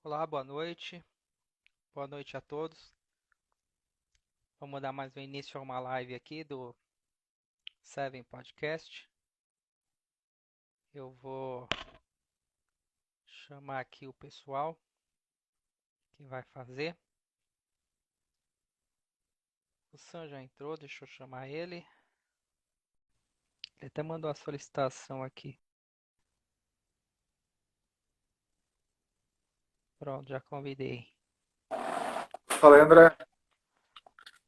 Olá, boa noite. Boa noite a todos. Vamos dar mais um início a uma live aqui do Seven Podcast. Eu vou chamar aqui o pessoal que vai fazer. O Sam já entrou, deixa eu chamar ele. Ele até mandou a solicitação aqui. Pronto, já convidei. Fala, André.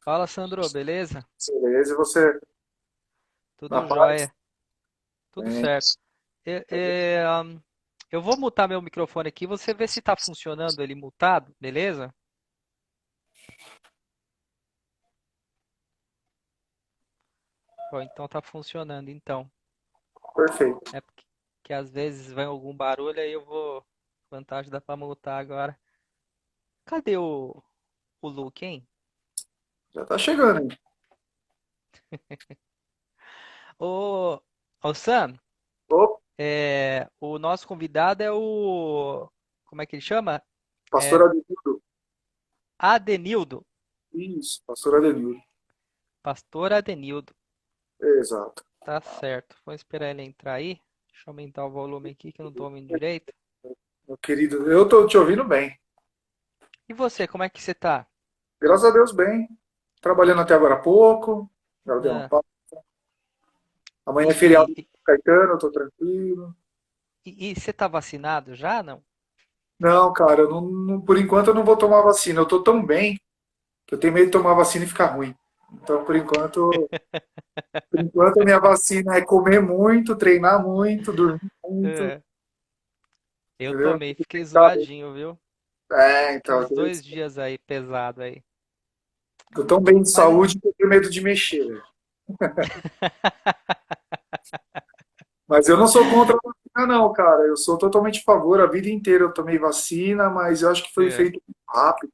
Fala, Sandro, beleza? Beleza, e você? Na Tudo paz? jóia? Tudo Bem. certo. É, é, ahn, eu vou mutar meu microfone aqui, você vê se está funcionando ele mutado, beleza? Bom, então tá funcionando então. Perfeito. É porque que às vezes vem algum barulho, aí eu vou. Vantagem dá pra multar agora. Cadê o Luke, hein? Já tá chegando, hein? Ô, ô Sam, Ô, o nosso convidado é o. Como é que ele chama? pastor É Adenildo. Adenildo. Isso, pastor Adenildo. Pastor Adenildo. Exato. Tá certo. Vou esperar ele entrar aí. Deixa eu aumentar o volume aqui que eu não tô ouvindo direito. Meu querido, eu tô te ouvindo bem. E você, como é que você tá? Graças a Deus, bem. Trabalhando até agora há pouco. Agora deu uma Ah, pausa. Amanhã é e, feriado de e, Caetano, eu tô tranquilo. e você tá vacinado já? Não? Não, cara, por enquanto eu não vou tomar vacina. Eu tô tão bem que eu tenho medo de tomar vacina e ficar ruim. Então, por enquanto a minha vacina é comer muito, treinar muito, dormir muito, É, eu entendeu? tomei, fiquei zoadinho, viu? Fiquei Então, uns 2 dias aí pesado aí. tô tão bem de Mas saúde que eu tenho medo de mexer, velho. Mas eu não sou contra a vacina, não, cara. Eu sou totalmente a favor. A vida inteira eu tomei vacina, mas eu acho que foi é, feito muito rápido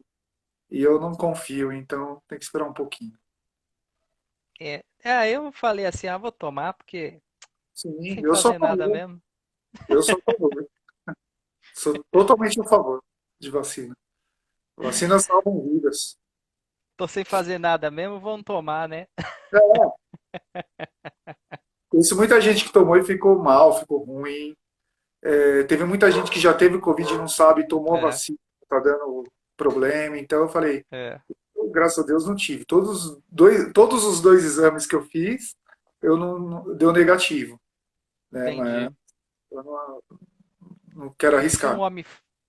e eu não confio, então tem que esperar um pouquinho. eu falei assim, vou tomar porque Sim, sem eu sou a fazer nada favor. mesmo. Eu sou a favor. Sou totalmente a favor de vacina. Vacinas salvam vidas. Tô sem fazer nada mesmo, vamos tomar, né? Conheço muita gente que tomou e ficou mal, ficou ruim. Teve muita gente que já teve Covid e não sabe, tomou a É, vacina, tá dando problema. Então eu falei, é, graças a Deus não tive. Todos os dois exames que eu fiz, eu deu negativo, né? Mas entendi. eu não quero Você é um arriscar. homem,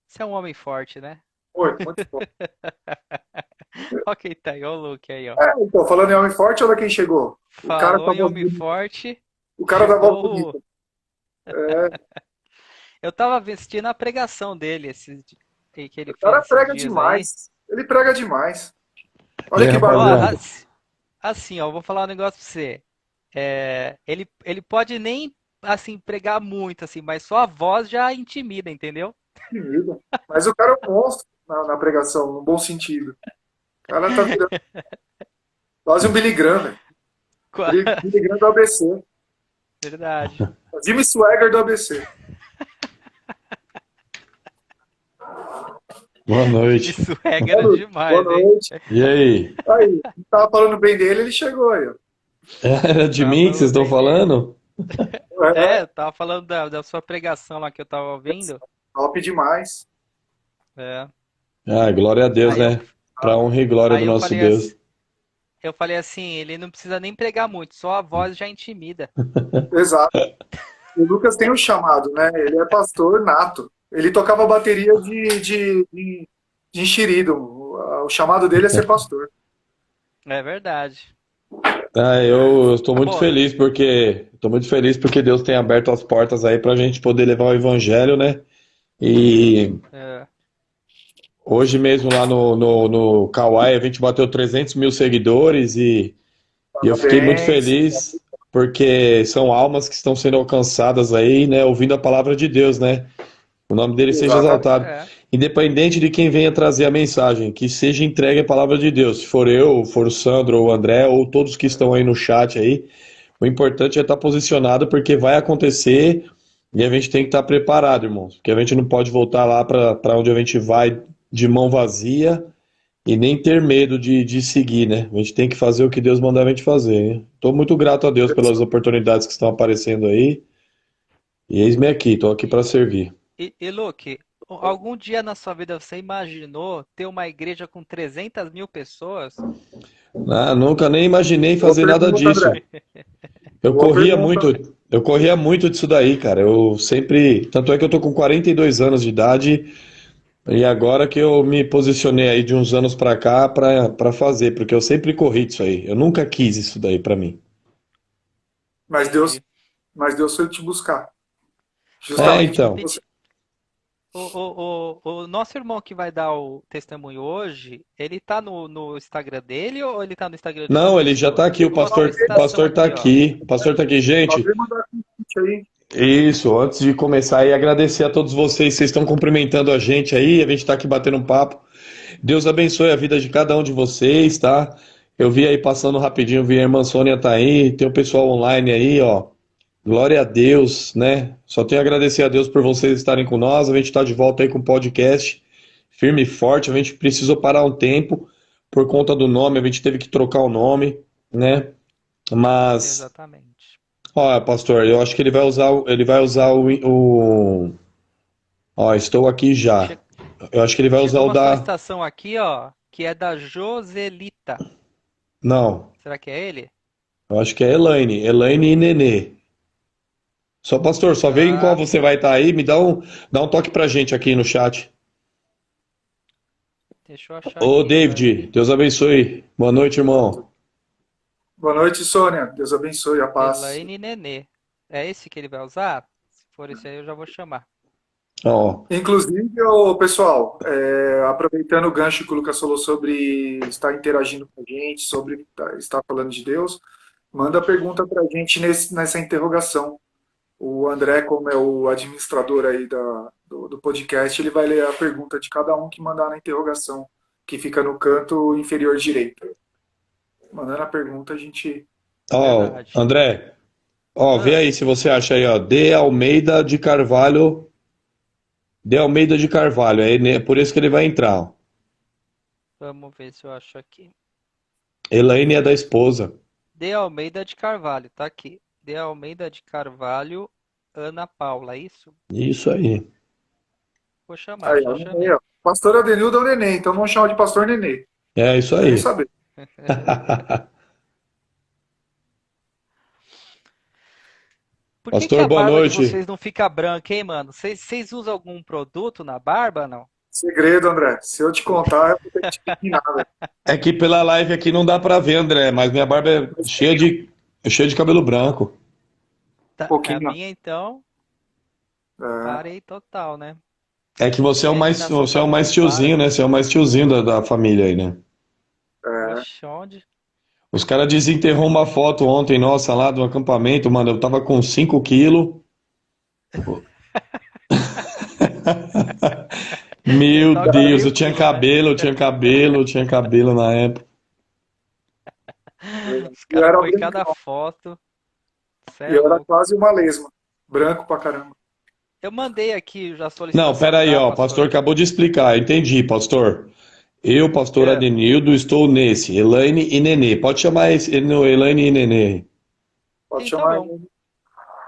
você é um homem forte, né? Muito, muito forte. Ok, tá aí, ó o Luke aí, ó. Então, falando em homem forte, olha quem chegou. O cara Falou da em voz homem bonita. forte, O cara da voz chegou bonita. É, Eu tava assistindo a pregação dele, que ele o fez cara esses prega dias aí. demais. Ele prega demais. E Olha aí, que Ó, barulho. rapaziada? assim, ó, eu vou falar um negócio pra você. Ele pode nem, assim, pregar muito, assim, mas só a voz já intimida, entendeu? Intimida. Mas o cara é um monstro na pregação, no bom sentido. O cara tá virando quase um Billy Graham, velho. Billy Graham do ABC. Verdade. Jimmy Swagger do ABC. Boa Time noite. Swagger é Boa boa demais, hein? noite. E aí? Aí, tava falando bem dele, ele chegou aí, ó. Era de Tava mim que vocês falando estão bem dele. falando? É, Eu tava falando da sua pregação lá que eu tava ouvindo. top demais. É. Ah, glória a Deus, Aí eu, né? Pra honra e glória do aí nosso Deus. eu falei assim, ele não precisa nem pregar muito, só a voz já intimida. Exato. O Lucas tem um chamado, né? Ele é pastor nato. Ele tocava bateria de enxerido. O chamado dele é ser pastor. É verdade. Ah, eu estou Tá muito bom. feliz porque Deus tem aberto as portas aí pra gente poder levar o evangelho, né? E É, hoje mesmo lá no Kauai a gente bateu 300 mil seguidores e eu fiquei muito Parabéns. feliz porque são almas que estão sendo alcançadas aí, né? Ouvindo a palavra de Deus, né? O nome dele seja Exatamente. exaltado. é, Independente de quem venha trazer a mensagem, que seja entregue a palavra de Deus. Se for eu, for o Sandro ou o André, ou todos que estão aí no chat aí, o importante é estar posicionado porque vai acontecer E a gente tem que estar preparado, irmãos, porque a gente não pode voltar lá para onde a gente vai de mão vazia e nem ter medo de seguir, né? A gente tem que fazer o que Deus mandar a gente fazer. Estou muito grato a Deus pelas oportunidades que estão aparecendo aí. E eis-me aqui, estou aqui para servir. E Luke, algum dia na sua vida você imaginou ter uma igreja com 300 mil pessoas? Ah, nunca nem imaginei Boa fazer nada pergunta, disso. André. Eu Boa corria pergunta. muito, eu corria muito disso daí, cara. Eu sempre, tanto é que eu tô com 42 anos de idade e agora que eu me posicionei aí de uns anos pra cá pra fazer, porque eu sempre corri disso aí. Eu nunca quis isso daí pra mim. Mas Deus, Entendi. mas Deus foi te buscar. É, Justamente Pedi, para então. você. pedi, o nosso irmão que vai dar o testemunho hoje, ele tá no Instagram dele ou ele tá no Instagram de outra Não, ele já tá pessoa? aqui, Eu vou mandar uma o solicitação pastor tá aqui, ó. aqui, o pastor tá aqui, gente. Talvez mandar convite aí. Isso, antes de começar aí, agradecer a todos vocês estão cumprimentando a gente aí, a gente tá aqui batendo um papo. Deus abençoe a vida de cada um de vocês, tá? Eu vi aí passando rapidinho, vi a irmã Sônia tá aí, tem o pessoal online aí, ó. Glória a Deus, né? Só tenho a agradecer a Deus por vocês estarem com nós. A gente está de volta aí com o podcast, firme e forte. A gente precisou parar um tempo por conta do nome, a gente teve que trocar o nome, né? Mas, Exatamente. ó, pastor, eu acho que ele vai usar ó, estou aqui já. Che- Eu acho que ele vai usar Chegou o uma da, solicitação aqui, ó, que é da Joselita. não, Será que é ele? eu acho que é Elaine e Nenê. Só, pastor, só vê em qual Tá. você vai estar aí, dá um toque pra gente aqui no chat. Deixa eu achar Ô, aqui, Elaine. David, Deus abençoe. Boa noite, irmão. Boa noite, Sônia. Deus abençoe a paz. Elaine Nenê. É esse que ele vai usar? Se for esse aí, eu já vou chamar. Ó, Inclusive, ô, pessoal, aproveitando o gancho que o Lucas falou sobre estar interagindo com a gente, sobre estar falando de Deus, manda pergunta para a gente nessa interrogação. O André, como é o administrador aí do podcast, ele vai ler a pergunta de cada um que mandar na interrogação, que fica no canto inferior direito. Mandando a pergunta, a gente. ó, Verdade. André, ó, vê Ah, aí se você acha aí, ó, De Almeida de Carvalho, é por isso que ele vai entrar, ó. vamos ver se eu acho aqui. Elaine é da esposa. De Almeida de Carvalho, tá aqui. De Almeida de Carvalho, Ana Paula, é isso? Isso aí. Vou chamar, Aí, já ó, Nenê, chamei. ó. Pastor Adenildo é o Nenê, então vamos chamar de Pastor Nenê. É isso Não quero nem aí. saber. Por que Pastor, a boa barba de noite. vocês não fica branca, hein, mano? Vocês usam algum produto na barba, não? Segredo, André. Se eu te contar, eu vou ter que te eliminar, velho. É que pela live aqui não dá pra ver, André, mas minha barba é cheia de cabelo branco. Um Tá, a pouquinho. minha, então, É, parei total, né? É que Eliminação você é o mais facultada. tiozinho, né? Você é o mais tiozinho da família aí, né? é, Oxe, onde? Os caras desenterrou uma foto ontem, nossa, lá do acampamento, mano. Eu tava com 5 quilos. Eu Meu tava com Deus, meio quilo, né? eu tinha cabelo na época. Os eu caras era põem cada brancão. foto. Cê E é eu era louco. quase uma lesma. Branco pra caramba. Eu mandei aqui já a Não, solicitação pera aí, já, ó. O pastor pastor. acabou de explicar. Entendi, pastor. Eu, pastor É, Adenildo, estou nesse. Elaine e Nenê. Pode chamar ele no Elaine e Nenê. Pode então chamar bom. ele.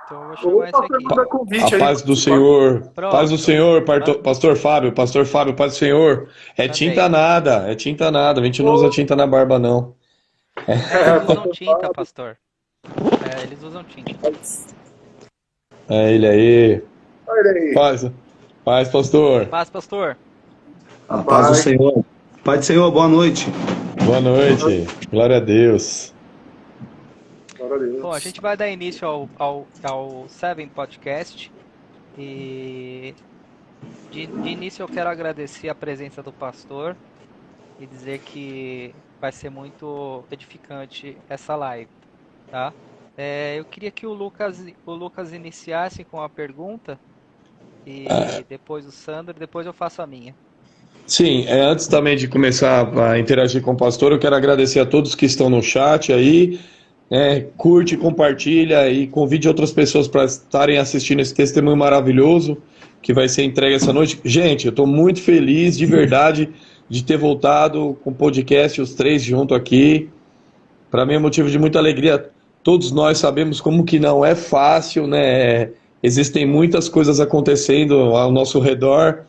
Então eu vou Ou chamar o esse pastor aqui. manda A convite aí paz para do participar. Senhor, paz do Pronto. Senhor, Man- pastor Fábio, paz do Senhor. Mandei. É tinta nada. A gente não usa Ô, tinta na barba, não. É, eles usam pastor tinta, Fábio. pastor. É, eles usam tinta. É ele aí. Olha aí. Paz, paz, pastor. Paz, pastor. A paz do Rapaz, Senhor. Pai do Senhor, boa noite. Boa noite. Glória a Deus. glória a Bom, a Deus. gente vai dar início ao Seven Podcast. E de início eu quero agradecer a presença do pastor e dizer que vai ser muito edificante essa live, tá? Eu queria que o Lucas iniciasse com a pergunta e depois o Sandro, depois eu faço a minha. Sim, antes também de começar a interagir com o pastor, eu quero agradecer a todos que estão no chat aí. Curte, compartilha e convide outras pessoas para estarem assistindo esse testemunho maravilhoso que vai ser entregue essa noite. Gente, eu estou muito feliz, de verdade, de ter voltado com o podcast, os três juntos aqui. Para mim é motivo de muita alegria. Todos nós sabemos como que não é fácil, né? Existem muitas coisas acontecendo ao nosso redor,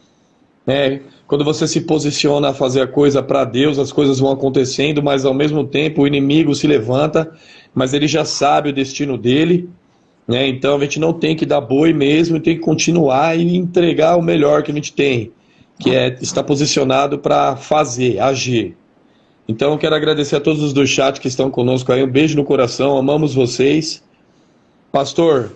né? Quando você se posiciona a fazer a coisa para Deus, as coisas vão acontecendo, mas ao mesmo tempo o inimigo se levanta, mas ele já sabe o destino dele, né? Então a gente não tem que dar boi mesmo, tem que continuar e entregar o melhor que a gente tem, que é estar posicionado para fazer, agir. Então eu quero agradecer a todos os do chat que estão conosco aí, um beijo no coração, amamos vocês. Pastor,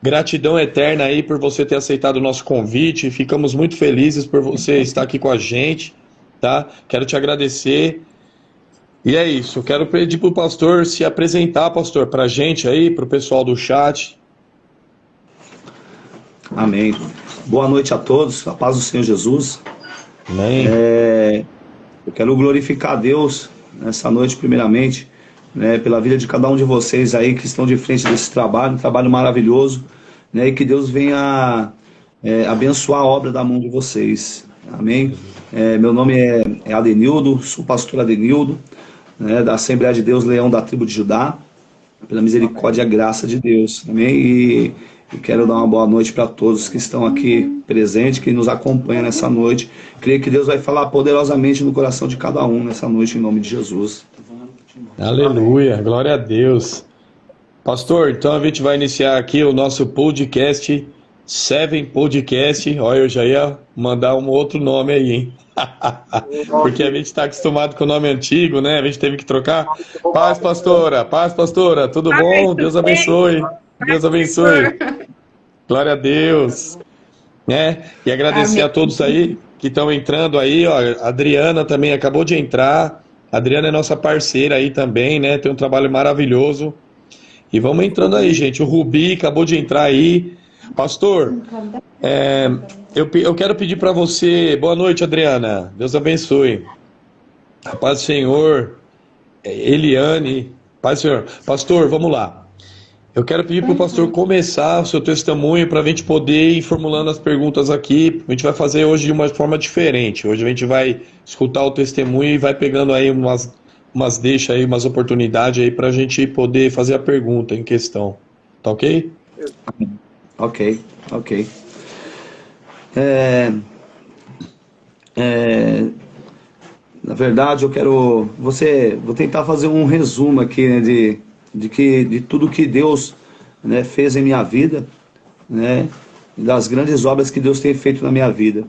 gratidão eterna aí por você ter aceitado o nosso convite, ficamos muito felizes por você estar aqui com a gente, tá? Quero te agradecer. E é isso, eu quero pedir para o pastor se apresentar, pastor, para a gente aí, para o pessoal do chat. Amém. Boa noite a todos, a paz do Senhor Jesus. Amém. Eu quero glorificar a Deus nessa noite, primeiramente, né, pela vida de cada um de vocês aí que estão de frente desse trabalho, um trabalho maravilhoso, né, e que Deus venha abençoar a obra da mão de vocês. Amém. Meu nome é Adenildo, sou pastor Adenildo, né, da Assembleia de Deus Leão da tribo de Judá, pela misericórdia e a graça de Deus. Amém. E quero dar uma boa noite para todos que estão aqui presentes, que nos acompanham nessa noite. Creio que Deus vai falar poderosamente no coração de cada um nessa noite, em nome de Jesus. Aleluia, glória a Deus. Pastor, então a gente vai iniciar aqui o nosso podcast, Seven Podcast. Olha, eu já ia mandar um outro nome aí, hein? Porque a gente está acostumado com o nome antigo, né? A gente teve que trocar. Paz, pastora, tudo bom? Deus abençoe. Deus abençoe. Glória a Deus. Né? E agradecer a todos aí que estão entrando aí. Ó, a Adriana também acabou de entrar. A Adriana é nossa parceira aí também, né? Tem um trabalho maravilhoso. E vamos entrando aí, gente. O Rubi acabou de entrar aí. Pastor, eu quero pedir para você... Boa noite, Adriana. Deus abençoe. A paz do Senhor. Eliane. Paz do Senhor. Pastor, vamos lá. Eu quero pedir para o pastor começar o seu testemunho para a gente poder ir formulando as perguntas aqui. A gente vai fazer hoje de uma forma diferente. Hoje a gente vai escutar o testemunho e vai pegando aí umas deixas aí, umas oportunidades aí para a gente poder fazer a pergunta em questão. Tá ok? Ok. Na verdade, vou tentar fazer um resumo aqui, né, de tudo que Deus, né, fez em minha vida, né, das grandes obras que Deus tem feito na minha vida.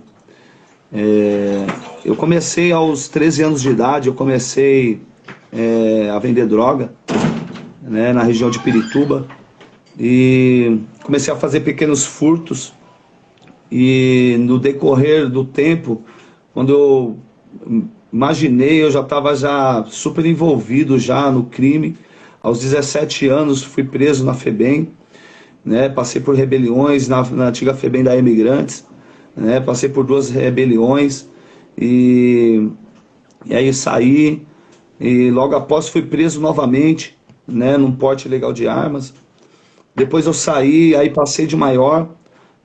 Eu comecei aos 13 anos de idade, a vender droga, né, na região de Pirituba, e comecei a fazer pequenos furtos, e no decorrer do tempo, quando eu imaginei, eu já estava super envolvido já no crime. Aos 17 anos fui preso na FEBEM, né? Passei por rebeliões na antiga FEBEM da Imigrantes, né? Passei por 2 rebeliões e aí saí e logo após fui preso novamente, né? Num porte ilegal de armas. Depois eu saí, aí passei de maior,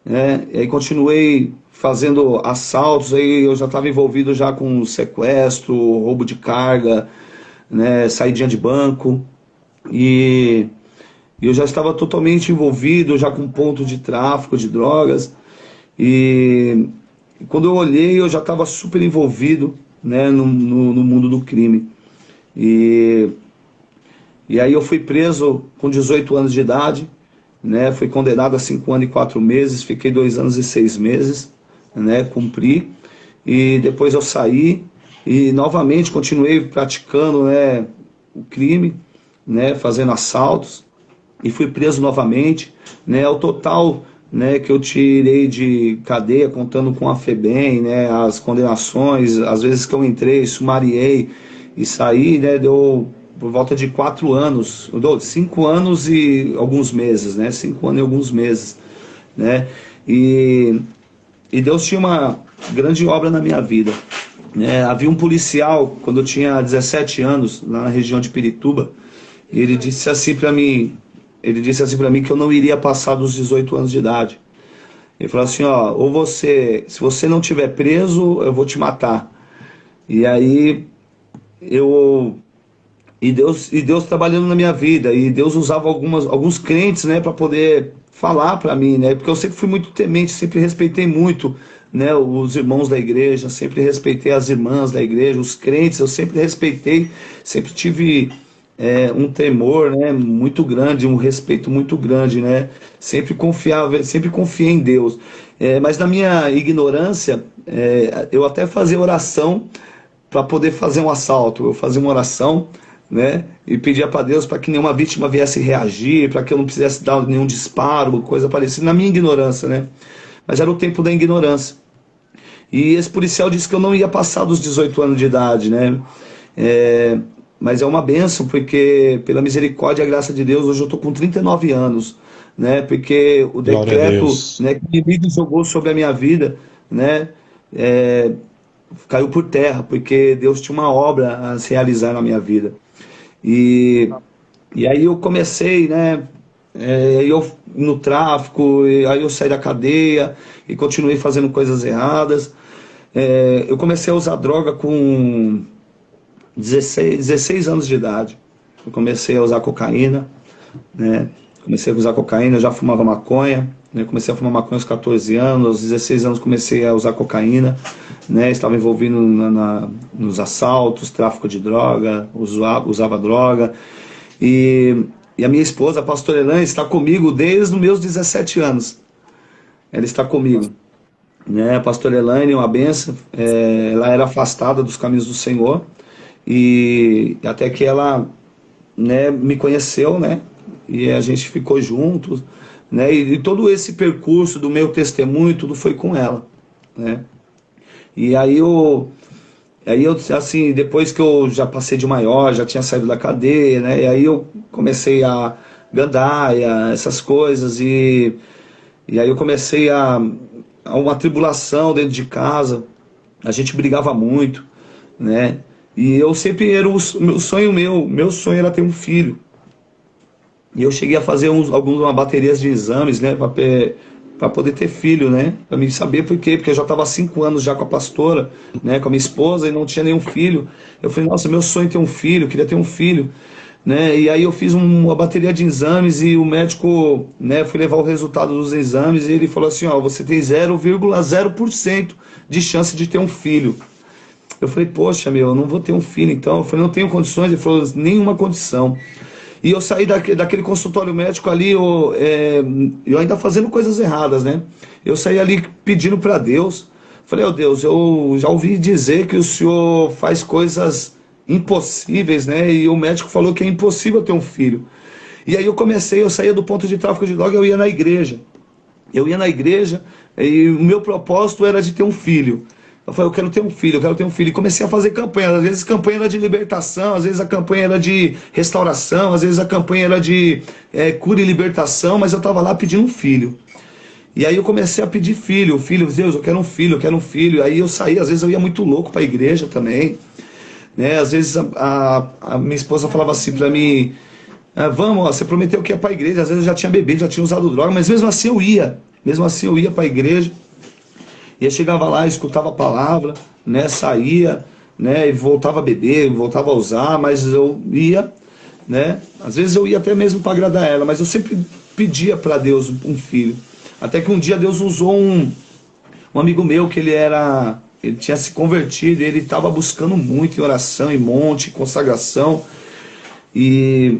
né? E aí continuei fazendo assaltos, aí eu já estava envolvido já com sequestro, roubo de carga, né? Saída de banco. E eu já estava totalmente envolvido, já com ponto de tráfico de drogas. E quando eu olhei, eu já estava super envolvido, né, no mundo do crime. E aí eu fui preso com 18 anos de idade, né, fui condenado a 5 anos e 4 meses, fiquei 2 anos e 6 meses, né, cumpri. E depois eu saí e novamente continuei praticando, né, o crime, né, fazendo assaltos, e fui preso novamente, né, ao total, né, que eu tirei de cadeia, contando com a FEBEM, né, as condenações, as vezes que eu entrei, sumariei e saí, né, deu por volta de 4 anos, 5 anos e alguns meses, né, 5 anos e alguns meses, né, e Deus tinha uma grande obra na minha vida, né. Havia um policial, quando eu tinha 17 anos, lá na região de Pirituba, E ele disse assim para mim que eu não iria passar dos 18 anos de idade. Ele falou assim, ó, ou você, se você não tiver preso, eu vou te matar. E aí eu e Deus trabalhando na minha vida, e Deus usava alguns crentes, né, para poder falar para mim, né, porque eu sempre fui muito temente, sempre respeitei muito, né, os irmãos da igreja, sempre respeitei as irmãs da igreja, os crentes, eu sempre respeitei, sempre tive um temor, né, muito grande, um respeito muito grande, né, sempre confiava, sempre confiei em Deus. Mas na minha ignorância, eu até fazia oração para poder fazer um assalto. Eu fazia uma oração, né, e pedia para Deus para que nenhuma vítima viesse reagir, para que eu não precisasse dar nenhum disparo, coisa parecida, na minha ignorância, né? Mas era o tempo da ignorância. E esse policial disse que eu não ia passar dos 18 anos de idade, né? Mas é uma bênção, porque pela misericórdia e a graça de Deus, hoje eu estou com 39 anos, né? Porque o Glória a decreto, Deus. né, que o inimigo jogou sobre a minha vida, né, caiu por terra, porque Deus tinha uma obra a se realizar na minha vida. E aí eu comecei, né, eu no tráfico, e aí eu saí da cadeia e continuei fazendo coisas erradas. Eu comecei a usar droga com 16 anos de idade. Eu comecei a usar cocaína, né? Comecei a usar cocaína, eu já fumava maconha, né? Comecei a fumar maconha aos 14 anos, aos 16 anos comecei a usar cocaína, né? Estava envolvido nos assaltos, tráfico de droga, usava droga. E a minha esposa, a pastora Elaine, está comigo desde os meus 17 anos. Ela está comigo, né? A pastora Elaine é uma benção, ela era afastada dos caminhos do Senhor, e até que ela, né, me conheceu, né, e a gente ficou juntos, né, e todo esse percurso do meu testemunho, tudo foi com ela, né. E aí eu assim, depois que eu já passei de maior, já tinha saído da cadeia, né, e aí eu comecei a gandaia, essas coisas, e aí eu comecei a uma tribulação dentro de casa, a gente brigava muito, né, e eu sempre era meu sonho era ter um filho. E eu cheguei a fazer algumas baterias de exames, né, para poder ter filho, né, para mim saber por quê, porque eu já estava há 5 anos já com a pastora, né, com a minha esposa, e não tinha nenhum filho. Eu falei, nossa, meu sonho é ter um filho, eu queria ter um filho, né, e aí eu fiz uma bateria de exames e o médico, né, fui levar o resultado dos exames e ele falou assim, ó, você tem 0,0% de chance de ter um filho. Eu falei, poxa, eu não vou ter um filho, então. Eu falei, não tenho condições. Ele falou, nenhuma condição. E eu saí daquele consultório médico ali, eu ainda fazendo coisas erradas, né? Eu saí ali pedindo para Deus. Falei, Deus, eu já ouvi dizer que o Senhor faz coisas impossíveis, né? E o médico falou que é impossível ter um filho. E aí eu saía do ponto de tráfico de droga, eu ia na igreja. E o meu propósito era de ter um filho. Eu falei, eu quero ter um filho, eu quero ter um filho. E comecei a fazer campanha. Às vezes a campanha era de libertação, às vezes a campanha era de restauração, às vezes a campanha era de cura e libertação, mas eu estava lá pedindo um filho. E aí eu comecei a pedir filho, Deus, eu quero um filho, eu quero um filho. Aí eu saía, às vezes eu ia muito louco para a igreja também, né? Às vezes a minha esposa falava assim para mim, vamos, você prometeu que ia para a igreja. Às vezes eu já tinha bebido, já tinha usado droga, mas mesmo assim eu ia para a igreja. E eu chegava lá, escutava a palavra, né, saía, né, e voltava a beber, voltava a usar, mas eu ia, né, às vezes eu ia até mesmo para agradar ela, mas eu sempre pedia para Deus um filho. Até que um dia Deus usou um amigo meu que ele tinha se convertido, ele estava buscando muito em oração, em monte, em consagração, e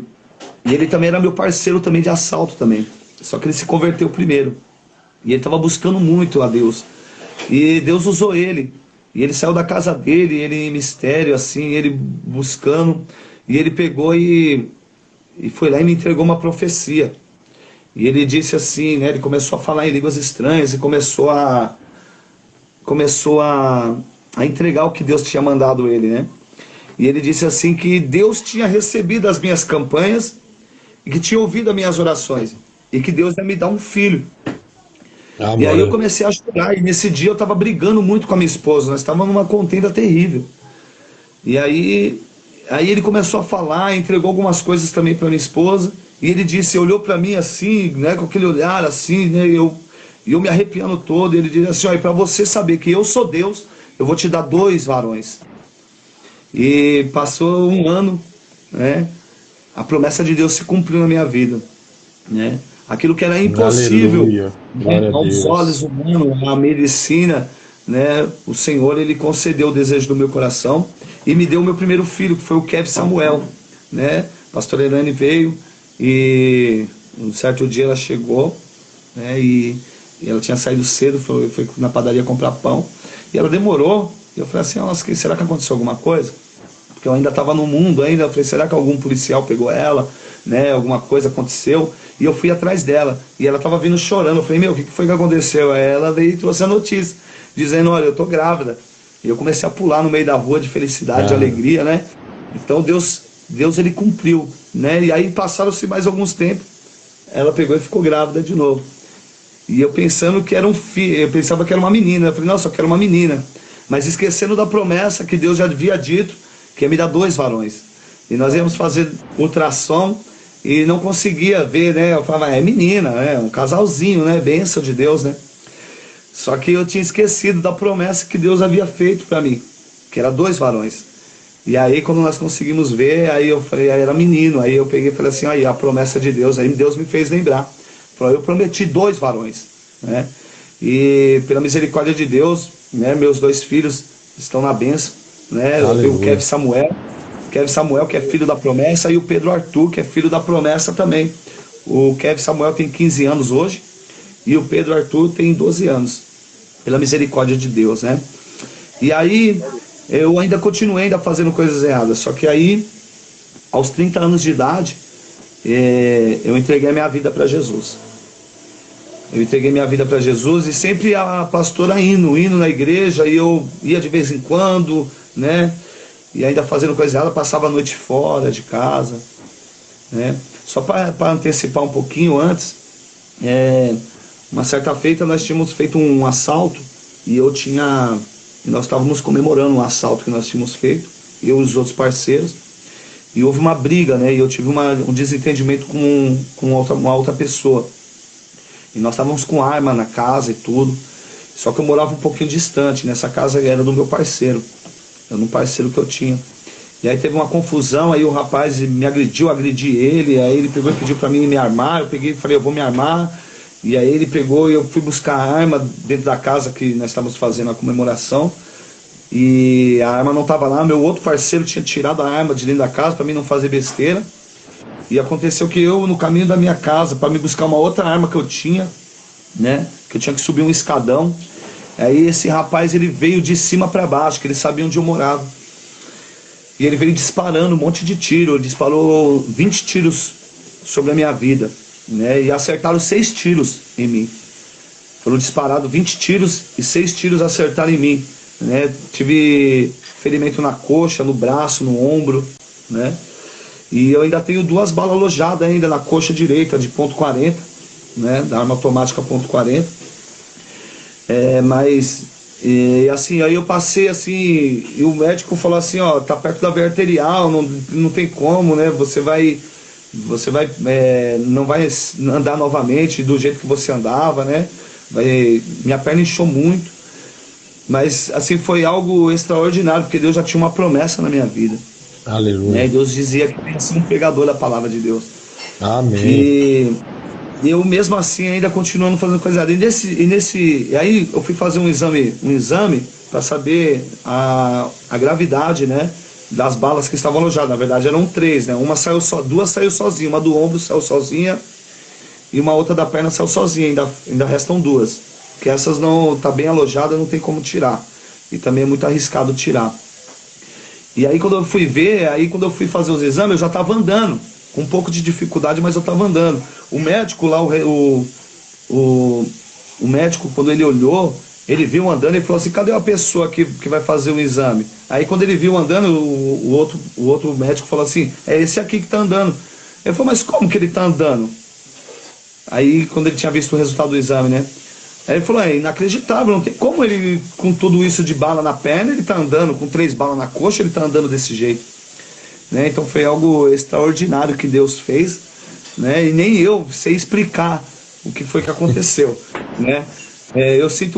ele também era meu parceiro também de assalto também, só que ele se converteu primeiro, e ele estava buscando muito a Deus. E Deus usou ele. E ele saiu da casa dele, ele em mistério, assim, ele buscando. E ele pegou e foi lá e me entregou uma profecia. E ele disse assim, né? Ele começou a falar em línguas estranhas e começou a entregar o que Deus tinha mandado ele, né? E ele disse assim que Deus tinha recebido as minhas campanhas e que tinha ouvido as minhas orações. E que Deus ia me dar um filho. E aí eu comecei a chorar, e nesse dia eu estava brigando muito com a minha esposa, nós estávamos numa contenda terrível. E aí aí ele começou a falar, entregou algumas coisas também para minha esposa, e ele disse, olhou para mim assim, né, com aquele olhar assim, né, e eu me arrepiando todo, e ele disse assim, olha, para você saber que eu sou Deus, eu vou te dar 2 varões. E passou um ano, né, a promessa de Deus se cumpriu na minha vida, né, aquilo que era impossível, Aleluia. né, Glória a aos olhos Deus. humanos, a medicina, né, o Senhor, ele concedeu o desejo do meu coração e me deu o meu primeiro filho, que foi o Kevin Samuel, né, pastor Elane veio e um certo dia ela chegou, né, e ela tinha saído cedo, foi na padaria comprar pão, e ela demorou, e eu falei assim, nossa, será que aconteceu alguma coisa? Porque eu ainda estava no mundo ainda, eu falei, será que algum policial pegou ela, né, alguma coisa aconteceu, e eu fui atrás dela, e ela estava vindo chorando, eu falei, meu, o que foi que aconteceu? Aí ela veio e trouxe a notícia, dizendo, olha, eu tô grávida, e eu comecei a pular no meio da rua de felicidade, de Ah, alegria, né, então Deus ele cumpriu, né, e aí passaram-se mais alguns tempos, ela pegou e ficou grávida de novo, e eu pensando que era um filho, eu pensava que era uma menina, eu falei, nossa, eu quero uma menina, mas esquecendo da promessa que Deus já havia dito, que ia me dar 2 varões. E nós íamos fazer ultrassom e não conseguia ver, né? Eu falava, é menina, né? Um casalzinho, né? Bênção de Deus, né? Só que eu tinha esquecido da promessa que Deus havia feito para mim, que era 2 varões. E aí, quando nós conseguimos ver, aí eu falei, aí era menino. Aí eu peguei e falei assim, aí a promessa de Deus. Aí Deus me fez lembrar. Falou, eu prometi 2 varões, né? E pela misericórdia de Deus, né? Meus 2 filhos estão na bênção, né? Eu tenho o aleluia. Kevin Samuel, que é filho da promessa, e o Pedro Arthur, que é filho da promessa também. O Kevin Samuel tem 15 anos hoje, e o Pedro Arthur tem 12 anos, pela misericórdia de Deus, né? E aí, eu ainda continuei ainda fazendo coisas erradas, só que aí, aos 30 anos de idade, eu entreguei a minha vida para Jesus. Eu entreguei minha vida para Jesus e sempre a pastora indo na igreja, e eu ia de vez em quando, né? E ainda fazendo coisa errada, passava a noite fora de casa, né? Só para antecipar um pouquinho antes, uma certa feita nós tínhamos feito um assalto e nós estávamos comemorando um assalto que nós tínhamos feito, eu e os outros parceiros, e houve uma briga, né? E eu tive um desentendimento com uma outra pessoa. E nós estávamos com arma na casa e tudo. Só que eu morava um pouquinho distante. Nessa casa era do meu parceiro. Era um parceiro que eu tinha. E aí teve uma confusão. Aí o rapaz me agrediu, agredi ele. Aí ele pegou e pediu para mim me armar. Eu peguei e falei, eu vou me armar. E aí ele pegou e eu fui buscar a arma dentro da casa que nós estávamos fazendo a comemoração. E a arma não estava lá. Meu outro parceiro tinha tirado a arma de dentro da casa para mim não fazer besteira. E aconteceu que eu, no caminho da minha casa, para me buscar uma outra arma que eu tinha, né? Que eu tinha que subir um escadão. Aí esse rapaz, ele veio de cima para baixo, que ele sabia onde eu morava. E ele veio disparando um monte de tiro. Ele disparou 20 tiros sobre a minha vida, né? E acertaram 6 tiros em mim. Foram disparados 20 tiros e 6 tiros acertaram em mim, né? Tive ferimento na coxa, no braço, no ombro, né? E eu ainda tenho 2 balas alojadas ainda na coxa direita de .40, né, da arma automática .40. Mas assim, aí eu passei assim, e o médico falou assim, ó, tá perto da veia arterial, não tem como, né? Não vai andar novamente do jeito que você andava, né? Minha perna inchou muito, mas assim foi algo extraordinário, porque Deus já tinha uma promessa na minha vida. Né? Aleluia. Deus dizia que eu ia ser um pregador da palavra de Deus. Amém. E eu mesmo assim ainda continuando fazendo coisa errada. E aí eu fui fazer um exame para saber a gravidade, né, das balas que estavam alojadas. Na verdade eram 3, né? Duas saiu sozinha, uma do ombro saiu sozinha e uma outra da perna saiu sozinha. Ainda restam 2, que essas não tá bem alojada, não tem como tirar. E também é muito arriscado tirar. E aí quando eu fui ver, quando eu fui fazer os exames, eu já estava andando, com um pouco de dificuldade, mas eu estava andando. O médico lá, o médico, quando ele olhou, ele viu andando e falou assim, cadê a pessoa que vai fazer o exame? Aí quando ele viu andando, o outro médico falou assim, é esse aqui que está andando. Ele falou, mas como que ele está andando? Aí quando ele tinha visto o resultado do exame, né? Aí ele falou, é inacreditável, não tem como ele, com tudo isso de bala na perna, ele tá andando, com 3 balas na coxa, ele tá andando desse jeito. né? Então foi algo extraordinário que Deus fez, né? E nem eu sei explicar o que foi que aconteceu, né? Eu sinto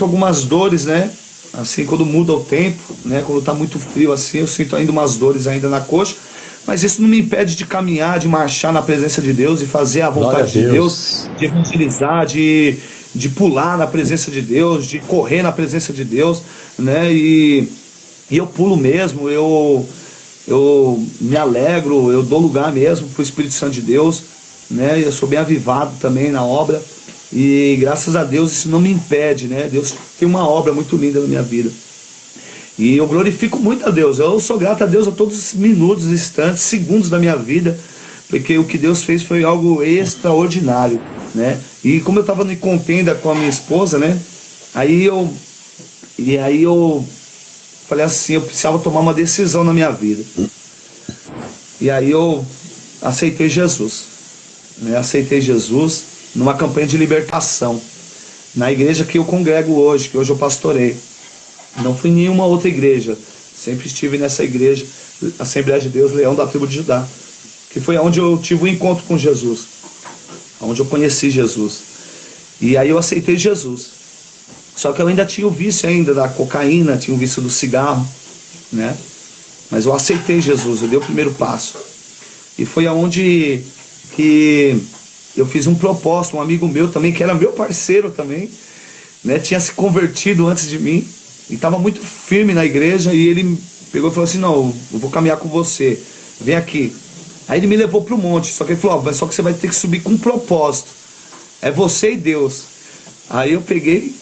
algumas dores, né? Assim, quando muda o tempo, né? Quando tá muito frio assim, eu sinto ainda umas dores ainda na coxa, mas isso não me impede de caminhar, de marchar na presença de Deus, de fazer a Glória a vontade de Deus, Deus. de evangelizar, de pular na presença de Deus, de correr na presença de Deus, né? E eu pulo mesmo, eu me alegro, eu dou lugar mesmo para o Espírito Santo de Deus, né? Eu sou bem avivado também na obra e graças a Deus isso não me impede, né? Deus tem uma obra muito linda na minha vida e eu glorifico muito a Deus. Eu sou grato a Deus a todos os minutos, instantes, segundos da minha vida, porque o que Deus fez foi algo extraordinário, né? E como eu estava em contenda com a minha esposa, né? Aí eu falei assim, eu precisava tomar uma decisão na minha vida. E aí eu aceitei Jesus, né? Aceitei Jesus numa campanha de libertação, na igreja que eu congrego hoje, que hoje eu pastorei. Não fui em nenhuma outra igreja, sempre estive nessa igreja, Assembleia de Deus, Leão da tribo de Judá, que foi onde eu tive o encontro com Jesus, onde eu conheci Jesus. E aí eu aceitei Jesus. Só que eu ainda tinha o vício ainda da cocaína, tinha o vício do cigarro, né? Mas eu aceitei Jesus, eu dei o primeiro passo. E foi aonde que eu fiz um propósito, um amigo meu também, que era meu parceiro também, né? Tinha se convertido antes de mim e estava muito firme na igreja, e ele pegou e falou assim, não, eu vou caminhar com você, vem aqui. Aí ele me levou para o monte, só que ele falou, só que você vai ter que subir com um propósito, é você e Deus. Aí eu peguei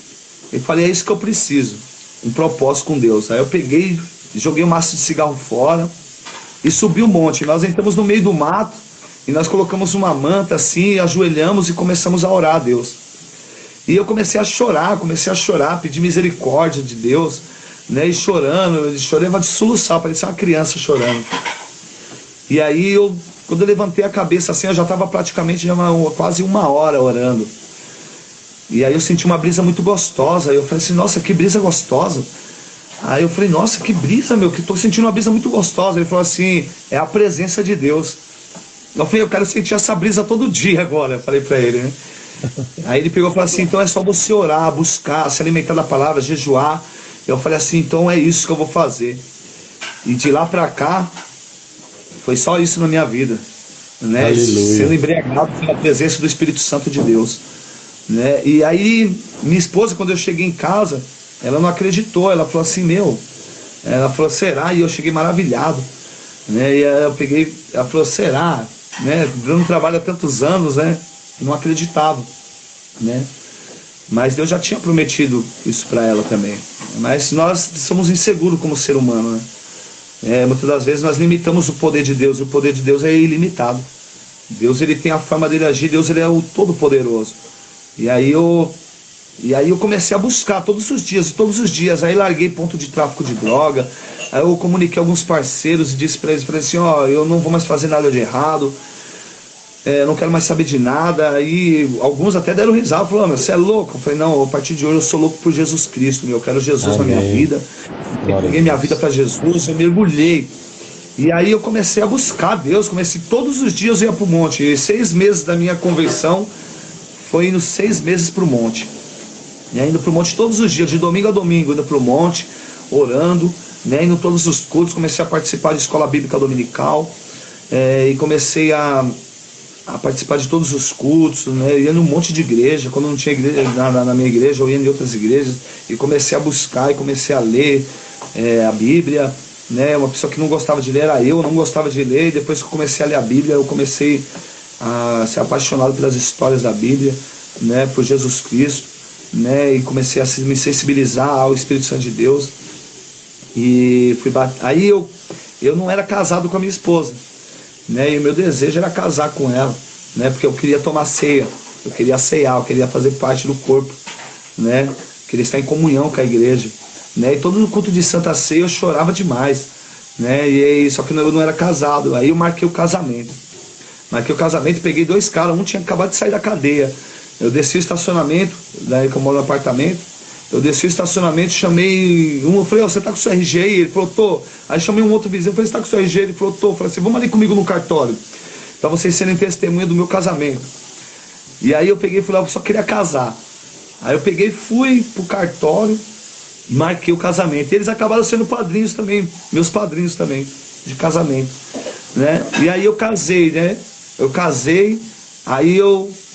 e falei, é isso que eu preciso, um propósito com Deus. Aí eu peguei, joguei um maço de cigarro fora e subi o monte. Nós entramos no meio do mato e nós colocamos uma manta assim, ajoelhamos e começamos a orar a Deus. E eu comecei a chorar, pedir misericórdia de Deus, né? E chorando, eu chorei de soluçar, parecia uma criança chorando. E aí quando eu levantei a cabeça assim, eu já estava praticamente quase 1 hora orando. E aí eu senti uma brisa muito gostosa. Aí eu falei assim, nossa, que brisa gostosa. Aí eu falei, nossa, que brisa, meu, que tô sentindo uma brisa muito gostosa. Ele falou assim, é a presença de Deus. Eu falei, eu quero sentir essa brisa todo dia agora, eu falei pra ele, né? Aí ele pegou e falou assim, então é só você orar, buscar, se alimentar da palavra, jejuar. Eu falei assim, então é isso que eu vou fazer. E de lá pra cá, foi só isso na minha vida, né? Aleluia. Sendo embriagado pela presença do Espírito Santo de Deus, né? E aí minha esposa, quando eu cheguei em casa, ela não acreditou, ela falou assim, ela falou, será? E eu cheguei maravilhado, né? E aí eu peguei, ela falou, será? Né? Dando trabalho há tantos anos, né? Não acreditava, né? Mas Deus já tinha prometido isso para ela também. Mas nós somos inseguros como ser humano, né? Muitas das vezes nós limitamos o poder de Deus, e o poder de Deus é ilimitado. Deus, ele tem a forma dele agir, Deus, ele é o Todo-Poderoso. E aí eu comecei a buscar todos os dias, aí larguei ponto de tráfico de droga, aí eu comuniquei alguns parceiros e disse para eles, falei assim, eu não vou mais fazer nada de errado, não quero mais saber de nada. Aí alguns até deram risada, falaram, você é louco? Eu falei, não, a partir de hoje eu sou louco por Jesus Cristo, eu quero Jesus Amém. na minha vida, eu peguei minha vida para Jesus, eu mergulhei. E aí eu comecei a buscar Deus, todos os dias eu ia para o monte, e 6 meses da minha conversão foi indo 6 meses para o monte. E aí, indo para o monte todos os dias, de domingo a domingo, indo para o monte, orando, né, indo todos os cultos, comecei a participar de escola bíblica dominical, e comecei a participar de todos os cultos, né, ia num monte de igreja. Quando não tinha igreja na minha igreja, eu ia em outras igrejas, e comecei a buscar, e comecei a ler a Bíblia, né. Uma pessoa que não gostava de ler era eu não gostava de ler, e depois que eu comecei a ler a Bíblia, eu comecei a ser apaixonado pelas histórias da Bíblia, né, por Jesus Cristo, né, e comecei a me sensibilizar ao Espírito Santo de Deus. E aí eu não era casado com a minha esposa, né, e o meu desejo era casar com ela, né, porque eu queria tomar ceia, eu queria ceiar, eu queria fazer parte do corpo, né, queria estar em comunhão com a igreja, né, e todo no culto de Santa Ceia eu chorava demais, né, só que eu não era casado. Aí eu marquei o casamento, peguei 2 caras, um tinha acabado de sair da cadeia. Eu desci o estacionamento, daí que eu moro no apartamento, Eu desci o estacionamento, chamei um, eu falei, você tá com o seu RG aí? Ele falou, tô. Aí chamei um outro vizinho, eu falei, você tá com o seu RG? Ele falou, tô. Eu falei assim, vamos ali comigo no cartório, pra vocês serem testemunha do meu casamento. E aí eu peguei e falei, eu só queria casar. Aí eu peguei e fui pro cartório, marquei o casamento. E eles acabaram sendo padrinhos também, meus padrinhos também, de casamento, né? E aí eu casei, né? Eu casei,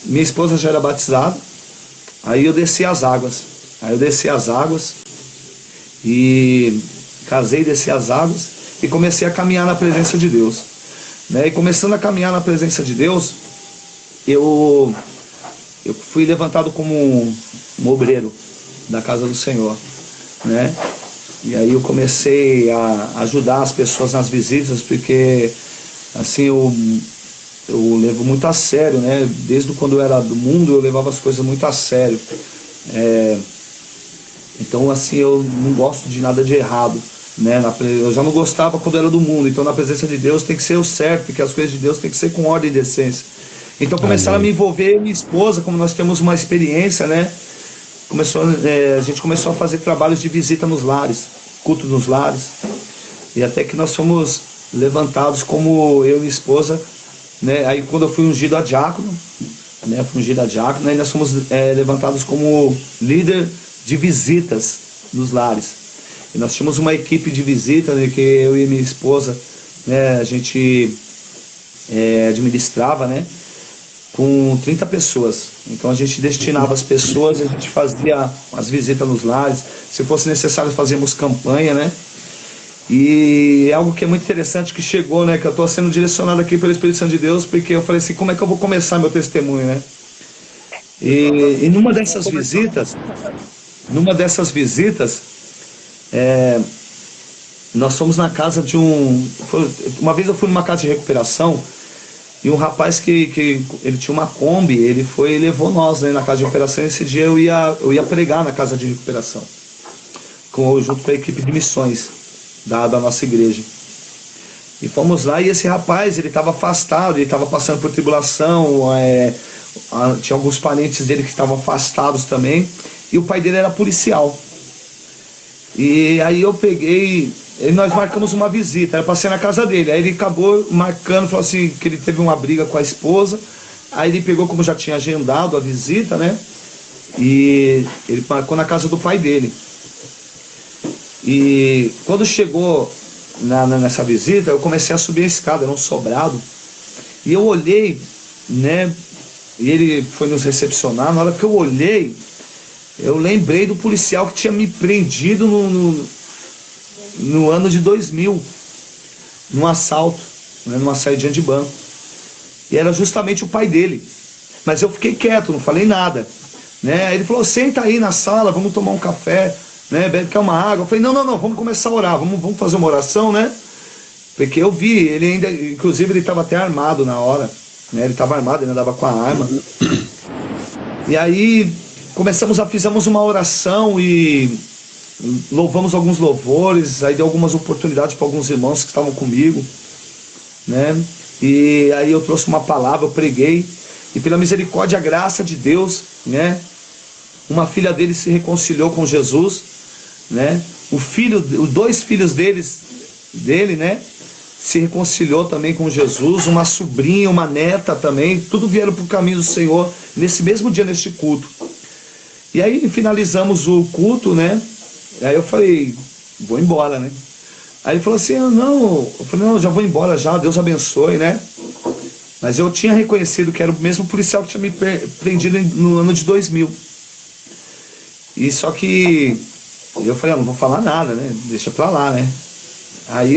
minha esposa já era batizada, aí eu desci as águas. Aí eu desci as águas e casei, desci as águas e comecei a caminhar na presença de Deus, né? E começando a caminhar na presença de Deus, eu fui levantado como um obreiro da casa do Senhor, né? E aí eu comecei a ajudar as pessoas nas visitas, porque assim eu levo muito a sério, né? Desde quando eu era do mundo eu levava as coisas muito a sério. Então assim, eu não gosto de nada de errado, né? Eu já não gostava quando era do mundo, então na presença de Deus tem que ser o certo, porque as coisas de Deus tem que ser com ordem e decência. Então começaram a me envolver, minha esposa, como nós temos uma experiência, né? A gente começou a fazer trabalhos de visita nos lares, culto nos lares, e até que nós fomos levantados como eu e minha esposa, né? Aí quando eu fui ungido a diácono, né? Fui ungido a diácono, aí nós fomos levantados como líder de visitas nos lares. E nós tínhamos uma equipe de visita, né, que eu e minha esposa, né, a gente administrava, né, com 30 pessoas. Então a gente destinava as pessoas, a gente fazia as visitas nos lares, se fosse necessário fazíamos campanha, né? E é algo que é muito interessante que chegou, né, que eu estou sendo direcionado aqui pelo Espírito Santo de Deus, porque eu falei assim, como é que eu vou começar meu testemunho, né? E numa dessas visitas, nós fomos na casa de uma vez eu fui numa casa de recuperação, e um rapaz que ele tinha uma Kombi, ele foi e levou nós, né, na casa de recuperação. Esse dia eu ia pregar na casa de recuperação, junto com a equipe de missões da nossa igreja. E fomos lá, e esse rapaz, ele estava afastado, ele estava passando por tribulação, tinha alguns parentes dele que estavam afastados também, e o pai dele era policial. E aí eu peguei, nós marcamos uma visita, era para ser na casa dele. Aí ele acabou marcando, falou assim, que ele teve uma briga com a esposa. Aí ele pegou, como já tinha agendado a visita, né? E ele marcou na casa do pai dele. E quando chegou nessa visita, eu comecei a subir a escada, era um sobrado. E eu olhei, né? E ele foi nos recepcionar. Na hora que eu olhei, eu lembrei do policial que tinha me prendido no ano de 2000, num assalto, né, numa saidinha de banco. E era justamente o pai dele. Mas eu fiquei quieto, não falei nada, né? Ele falou, senta aí na sala, vamos tomar um café, né? Quer uma água? Eu falei, não, vamos começar a orar, vamos fazer uma oração, né? Porque eu vi, ele ainda, inclusive ele estava até armado na hora, né? Ele estava armado, ele andava com a arma. E aí fizemos uma oração e louvamos alguns louvores, aí deu algumas oportunidades para alguns irmãos que estavam comigo, né? E aí eu trouxe uma palavra, eu preguei, e pela misericórdia e a graça de Deus, né? Uma filha dele se reconciliou com Jesus, né? Os dois filhos dele, né? Se reconciliou também com Jesus, uma sobrinha, uma neta também, tudo vieram para o caminho do Senhor nesse mesmo dia, neste culto. E aí finalizamos o culto, né? Aí eu falei, vou embora, né? Aí ele falou assim, eu falei, não, já vou embora já, Deus abençoe, né? Mas eu tinha reconhecido que era o mesmo policial que tinha me prendido no ano de 2000. E só que eu falei, não vou falar nada, né? Deixa pra lá, né? Aí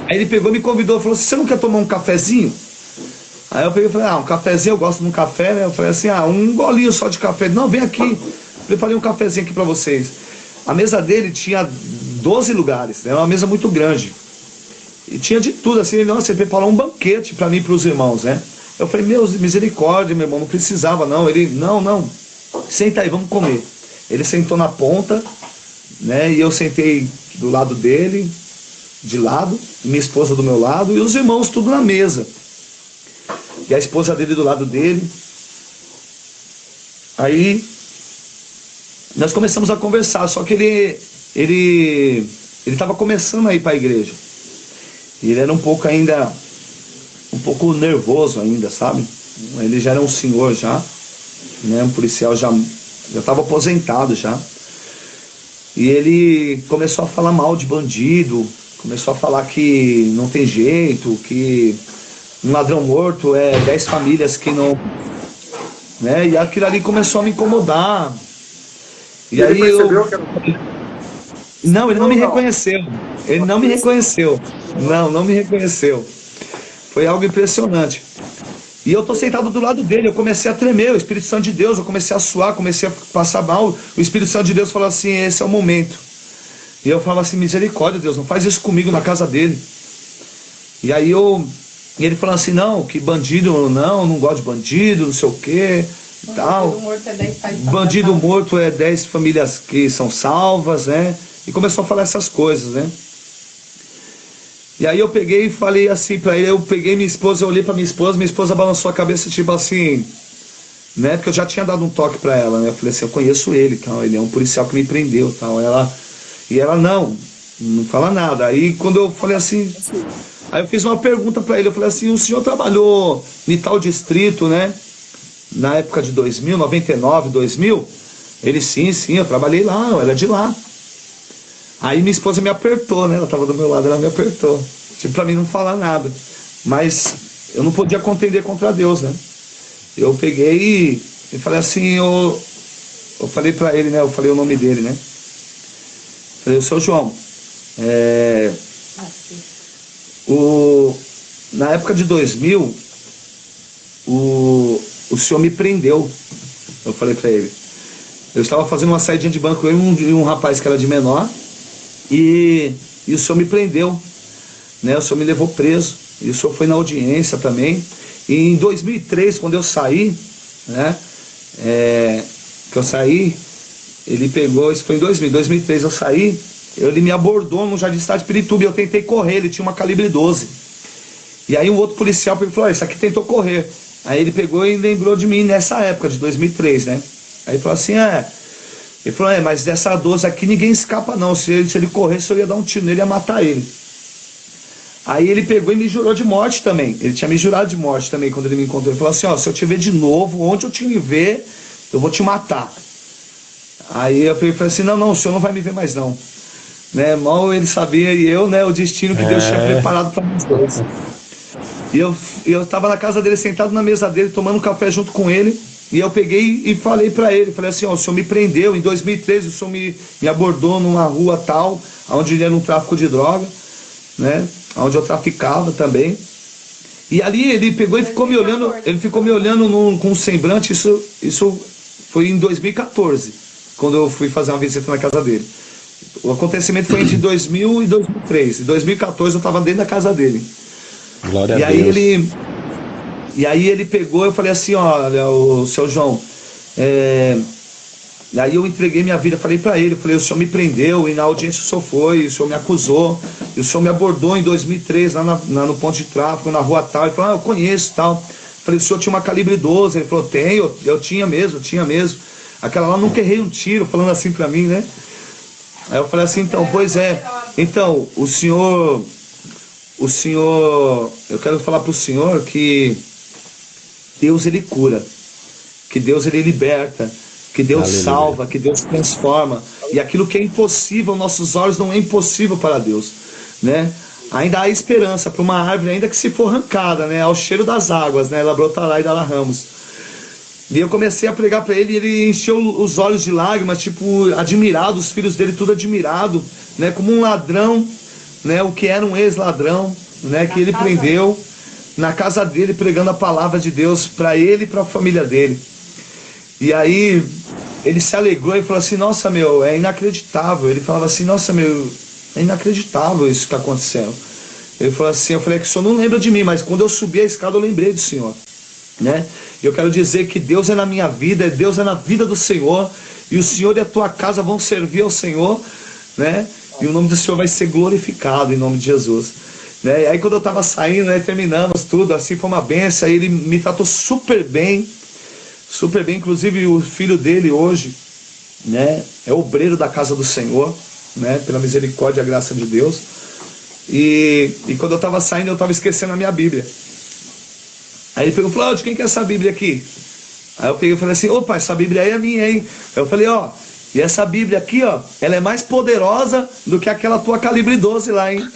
ele pegou e me convidou, falou assim, você não quer tomar um cafezinho? Aí eu peguei e falei, um cafezinho, eu gosto de um café, né? Eu falei assim, um golinho só de café. Não, vem aqui, preparei um cafezinho aqui pra vocês. A mesa dele tinha 12 lugares, era uma mesa muito grande. E tinha de tudo, assim, ele preparou um banquete pra mim e pros irmãos, né? Eu falei, misericórdia, meu irmão, não precisava não. Ele, não, senta aí, vamos comer. Ele sentou na ponta, né? E eu sentei do lado dele, de lado, minha esposa do meu lado, e os irmãos tudo na mesa. E a esposa dele do lado dele. Aí Nós começamos a conversar, só que ele estava começando a ir para a igreja. E ele era um pouco nervoso ainda, sabe? Ele já era um senhor já, né? Um policial já estava aposentado já. E ele começou a falar mal de bandido, começou a falar que não tem jeito, que um ladrão morto é 10 famílias que não... Né? E aquilo ali começou a me incomodar. E ele percebeu que era... Não, ele não me reconheceu. Ele não me reconheceu. Não me reconheceu. Foi algo impressionante. E eu tô sentado do lado dele, eu comecei a tremer, o Espírito Santo de Deus, eu comecei a suar, comecei a passar mal. O Espírito Santo de Deus falou assim, esse é o momento. E eu falava assim, misericórdia, Deus, não faz isso comigo na casa dele. E aí e ele falou assim, não, que bandido, não gosto de bandido, não sei o quê, tal. Bandido morto é 10 famílias que são salvas, né? E começou a falar essas coisas, né? E aí eu peguei e falei assim pra ele, eu peguei minha esposa, eu olhei pra minha esposa balançou a cabeça tipo assim, né? Porque eu já tinha dado um toque pra ela, né? Eu falei assim, eu conheço ele, tal, ele é um policial que me prendeu, tal. E ela não fala nada. Aí quando eu falei assim, aí eu fiz uma pergunta pra ele, eu falei assim, o senhor trabalhou em tal distrito, né? Na época de 2000, 99, 2000? Ele, sim, eu trabalhei lá, eu era de lá. Aí minha esposa me apertou, né? Ela tava do meu lado, ela me apertou. Tipo, pra mim não falar nada. Mas eu não podia contender contra Deus, né? Eu peguei e falei assim, eu falei pra ele, né? Eu falei o nome dele, né? Falei, seu João, na época de 2000, o senhor me prendeu. Eu falei pra ele. Eu estava fazendo uma saidinha de banco, eu e um rapaz que era de menor. E o senhor me prendeu, né? O senhor me levou preso. E o senhor foi na audiência também. E em 2003, quando eu saí, né? Que eu saí, ele pegou, isso foi em 2003 eu saí, ele me abordou no Jardim Cidade de Pirituba e eu tentei correr, ele tinha uma calibre 12. E aí um outro policial falou, esse aqui tentou correr. Aí ele pegou e lembrou de mim nessa época, de 2003, né? Aí ele falou assim, ele falou, mas dessa 12 aqui ninguém escapa não, se ele corresse eu ia dar um tiro nele, ia matar ele. Aí ele pegou e me jurou de morte também, ele tinha me jurado de morte também quando ele me encontrou. Ele falou assim, se eu te ver de novo, onde eu te ver, eu vou te matar. Aí eu falei assim, não, o senhor não vai me ver mais não. Né? Mal ele sabia e eu, né, o destino que Deus tinha preparado para nós dois. E eu estava na casa dele, sentado na mesa dele, tomando um café junto com ele. E eu peguei e falei para ele, falei assim, o senhor me prendeu, em 2013 o senhor me abordou numa rua tal, onde ele era um tráfico de droga, né, onde eu traficava também. E ali ele pegou e ficou me olhando, com um semblante, isso foi em 2014, quando eu fui fazer uma visita na casa dele. O acontecimento foi entre 2000 e 2003, em 2014 eu estava dentro da casa dele. Glória a Deus. E aí ele pegou, eu falei assim, olha, o seu João, aí eu entreguei minha vida, falei pra ele, o senhor me prendeu, e na audiência o senhor foi, o senhor me acusou, e o senhor me abordou em 2003, lá no ponto de tráfico, na rua tal, ele falou, eu conheço tal, falei, o senhor tinha uma calibre 12, ele falou, tenho, eu tinha mesmo, aquela lá nunca errei um tiro, falando assim pra mim, né? Aí eu falei assim, então, pois é, então, o senhor, eu quero falar pro senhor que Deus ele cura, que Deus ele liberta, que Deus Aleluia. Salva, que Deus transforma. E aquilo que é impossível, nossos olhos não é impossível para Deus, né? Ainda há esperança para uma árvore, ainda que se for arrancada, né? Ao cheiro das águas, né? Ela brotará e dará ramos. E eu comecei a pregar para ele e ele encheu os olhos de lágrimas, tipo, admirado, os filhos dele tudo admirado, né? Como um ladrão, né? O que era um ex-ladrão, né? Que ele prendeu na casa dele, pregando a palavra de Deus para ele e para a família dele. E aí ele se alegrou e falou assim, nossa, meu, é inacreditável. Ele falava assim, nossa, meu, é inacreditável isso que está acontecendo. Ele falou assim, eu falei que o senhor não lembra de mim, mas quando eu subi a escada eu lembrei do senhor, né? E eu quero dizer que Deus é na minha vida, Deus é na vida do Senhor, e o Senhor e a tua casa vão servir ao Senhor, né? E o nome do Senhor vai ser glorificado em nome de Jesus. Né? E aí quando eu estava saindo, né, terminamos tudo, assim foi uma benção, aí ele me tratou super bem, inclusive o filho dele hoje, né? É obreiro da casa do Senhor, né? Pela misericórdia e a graça de Deus. E quando eu estava saindo, eu estava esquecendo a minha Bíblia. Aí ele pegou e falou: de quem que é essa Bíblia aqui? Aí eu peguei e falei assim: opa, essa Bíblia aí é minha, hein? Eu falei: e essa Bíblia aqui, ela é mais poderosa do que aquela tua calibre 12 lá, hein?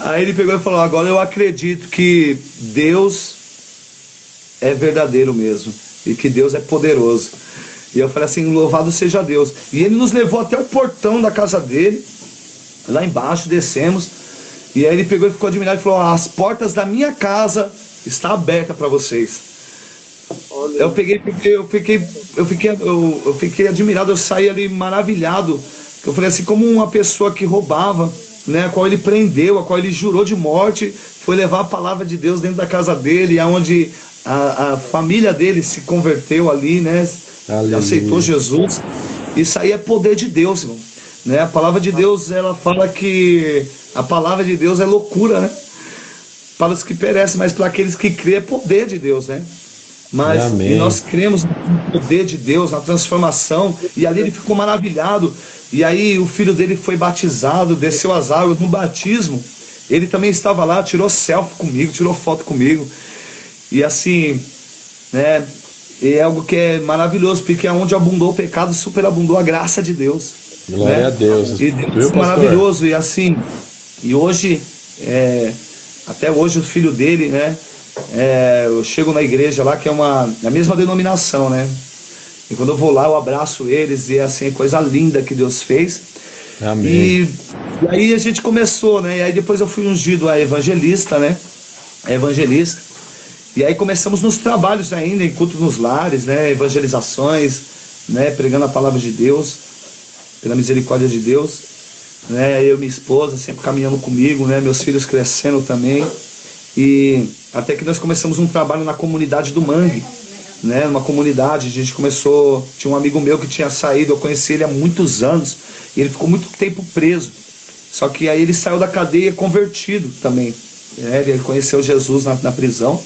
Aí ele pegou e falou: agora eu acredito que Deus é verdadeiro mesmo, e que Deus é poderoso. E eu falei assim: louvado seja Deus. E ele nos levou até o portão da casa dele, lá embaixo, descemos. E aí ele pegou e ficou admirado e falou: as portas da minha casa estão abertas para vocês. Olha. Eu fiquei admirado, eu saí ali maravilhado. Eu falei assim: como uma pessoa que roubava, né, a qual ele prendeu, a qual ele jurou de morte, foi levar a palavra de Deus dentro da casa dele, aonde a família dele se converteu ali, né? Aleluia. Aceitou Jesus. Isso aí é poder de Deus, irmão, né? A palavra de Deus, ela fala que a palavra de Deus é loucura, né? Para os que perecem, mas para aqueles que crêem é poder de Deus, né? Mas e nós cremos no poder de Deus, na transformação. E ali ele ficou maravilhado. E aí o filho dele foi batizado, desceu as águas no batismo. Ele também estava lá, tirou selfie comigo, tirou foto comigo. E assim, né? É algo que é maravilhoso, porque onde abundou o pecado, superabundou a graça de Deus. Glória, né, a Deus. E Deus é maravilhoso. E assim, e hoje, até hoje o filho dele, né? Eu chego na igreja lá, que é a mesma denominação, né? E quando eu vou lá, eu abraço eles, e é assim, coisa linda que Deus fez. Amém. E aí a gente começou, né? E aí depois eu fui ungido a evangelista, né? Evangelista. E aí começamos nos trabalhos ainda, em cultos nos lares, né? Evangelizações, né? Pregando a palavra de Deus, pela misericórdia de Deus, né? Eu e minha esposa sempre caminhando comigo, né? Meus filhos crescendo também. E até que nós começamos um trabalho na comunidade do Mangue, né? Uma comunidade, a gente começou, tinha um amigo meu que tinha saído, eu conheci ele há muitos anos, e ele ficou muito tempo preso. Só que aí ele saiu da cadeia convertido também, né? Ele conheceu Jesus na prisão.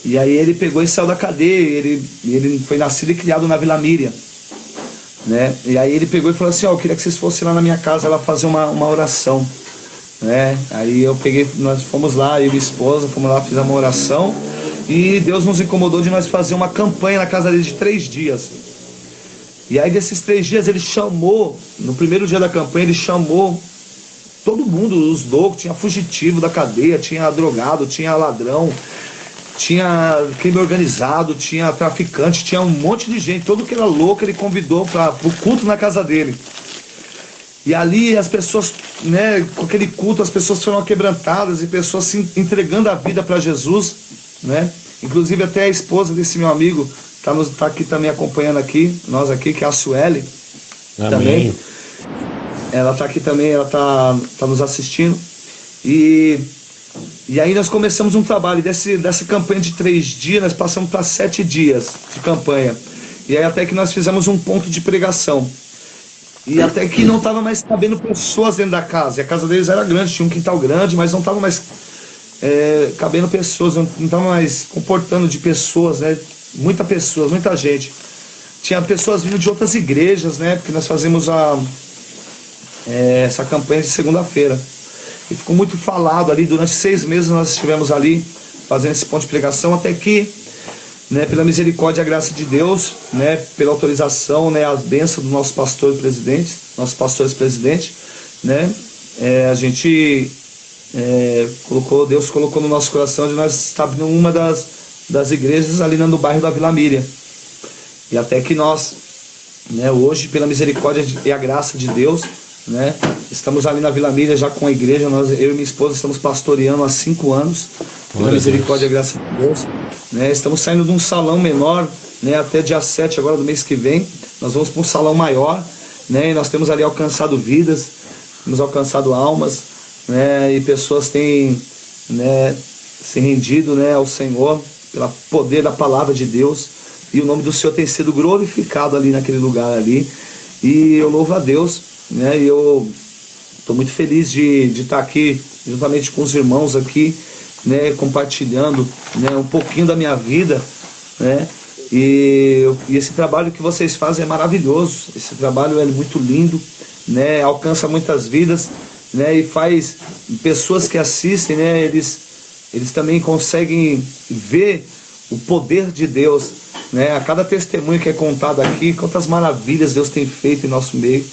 E aí ele pegou e saiu da cadeia, ele foi nascido e criado na Vila Miriam, né? E aí ele pegou e falou assim: eu queria que vocês fossem lá na minha casa lá fazer uma oração, né? Aí eu peguei, nós fomos lá, eu e minha esposa, fomos lá, fizemos uma oração, e Deus nos incomodou de nós fazer uma campanha na casa dele de 3 dias. E aí desses 3 dias ele chamou, no primeiro dia da campanha ele chamou todo mundo, os loucos, tinha fugitivo da cadeia, tinha drogado, tinha ladrão, tinha crime organizado, tinha traficante, tinha um monte de gente, todo que era louco ele convidou para o culto na casa dele. E ali as pessoas, né, com aquele culto, as pessoas foram quebrantadas e pessoas se entregando a vida para Jesus, né? Inclusive até a esposa desse meu amigo tá aqui também acompanhando aqui, nós aqui, que é a Sueli. Amém. Também. Ela tá aqui também, ela tá nos assistindo. E aí nós começamos um trabalho dessa campanha de 3 dias, nós passamos para 7 dias de campanha. E aí até que nós fizemos um ponto de pregação. E até que não estava mais cabendo pessoas dentro da casa. E a casa deles era grande, tinha um quintal grande, mas não estava mais cabendo pessoas, não estava mais comportando de pessoas, né? Muita gente. Tinha pessoas vindo de outras igrejas, né? Porque nós fazemos essa campanha de segunda-feira. E ficou muito falado ali, durante 6 meses nós estivemos ali fazendo esse ponto de pregação, até que, né, pela misericórdia e a graça de Deus, né, pela autorização, né, as bênçãos dos nossos pastores presidentes, né, a gente Deus colocou no nosso coração de nós estar em uma das igrejas ali no bairro da Vila Miriam. E até que nós, né, hoje, pela misericórdia e a graça de Deus, né, estamos ali na Vila Miriam já com a igreja, eu e minha esposa estamos pastoreando há 5 anos, pela misericórdia e a graça de Deus, né, estamos saindo de um salão menor, né, até dia 7 agora do mês que vem, nós vamos para um salão maior, né, e nós temos ali alcançado vidas, temos alcançado almas, né, e pessoas têm, né, se rendido, né, ao Senhor, pelo poder da palavra de Deus, e o nome do Senhor tem sido glorificado ali naquele lugar ali, e eu louvo a Deus, né, e eu estou muito feliz de estar aqui juntamente com os irmãos aqui, né, compartilhando, né, um pouquinho da minha vida, né, E esse trabalho que vocês fazem é maravilhoso. Esse trabalho é muito lindo, né? Alcança muitas vidas, né? E faz pessoas que assistem, né? Eles também conseguem ver o poder de Deus, né? A cada testemunho que é contado aqui, quantas maravilhas Deus tem feito em nosso meio,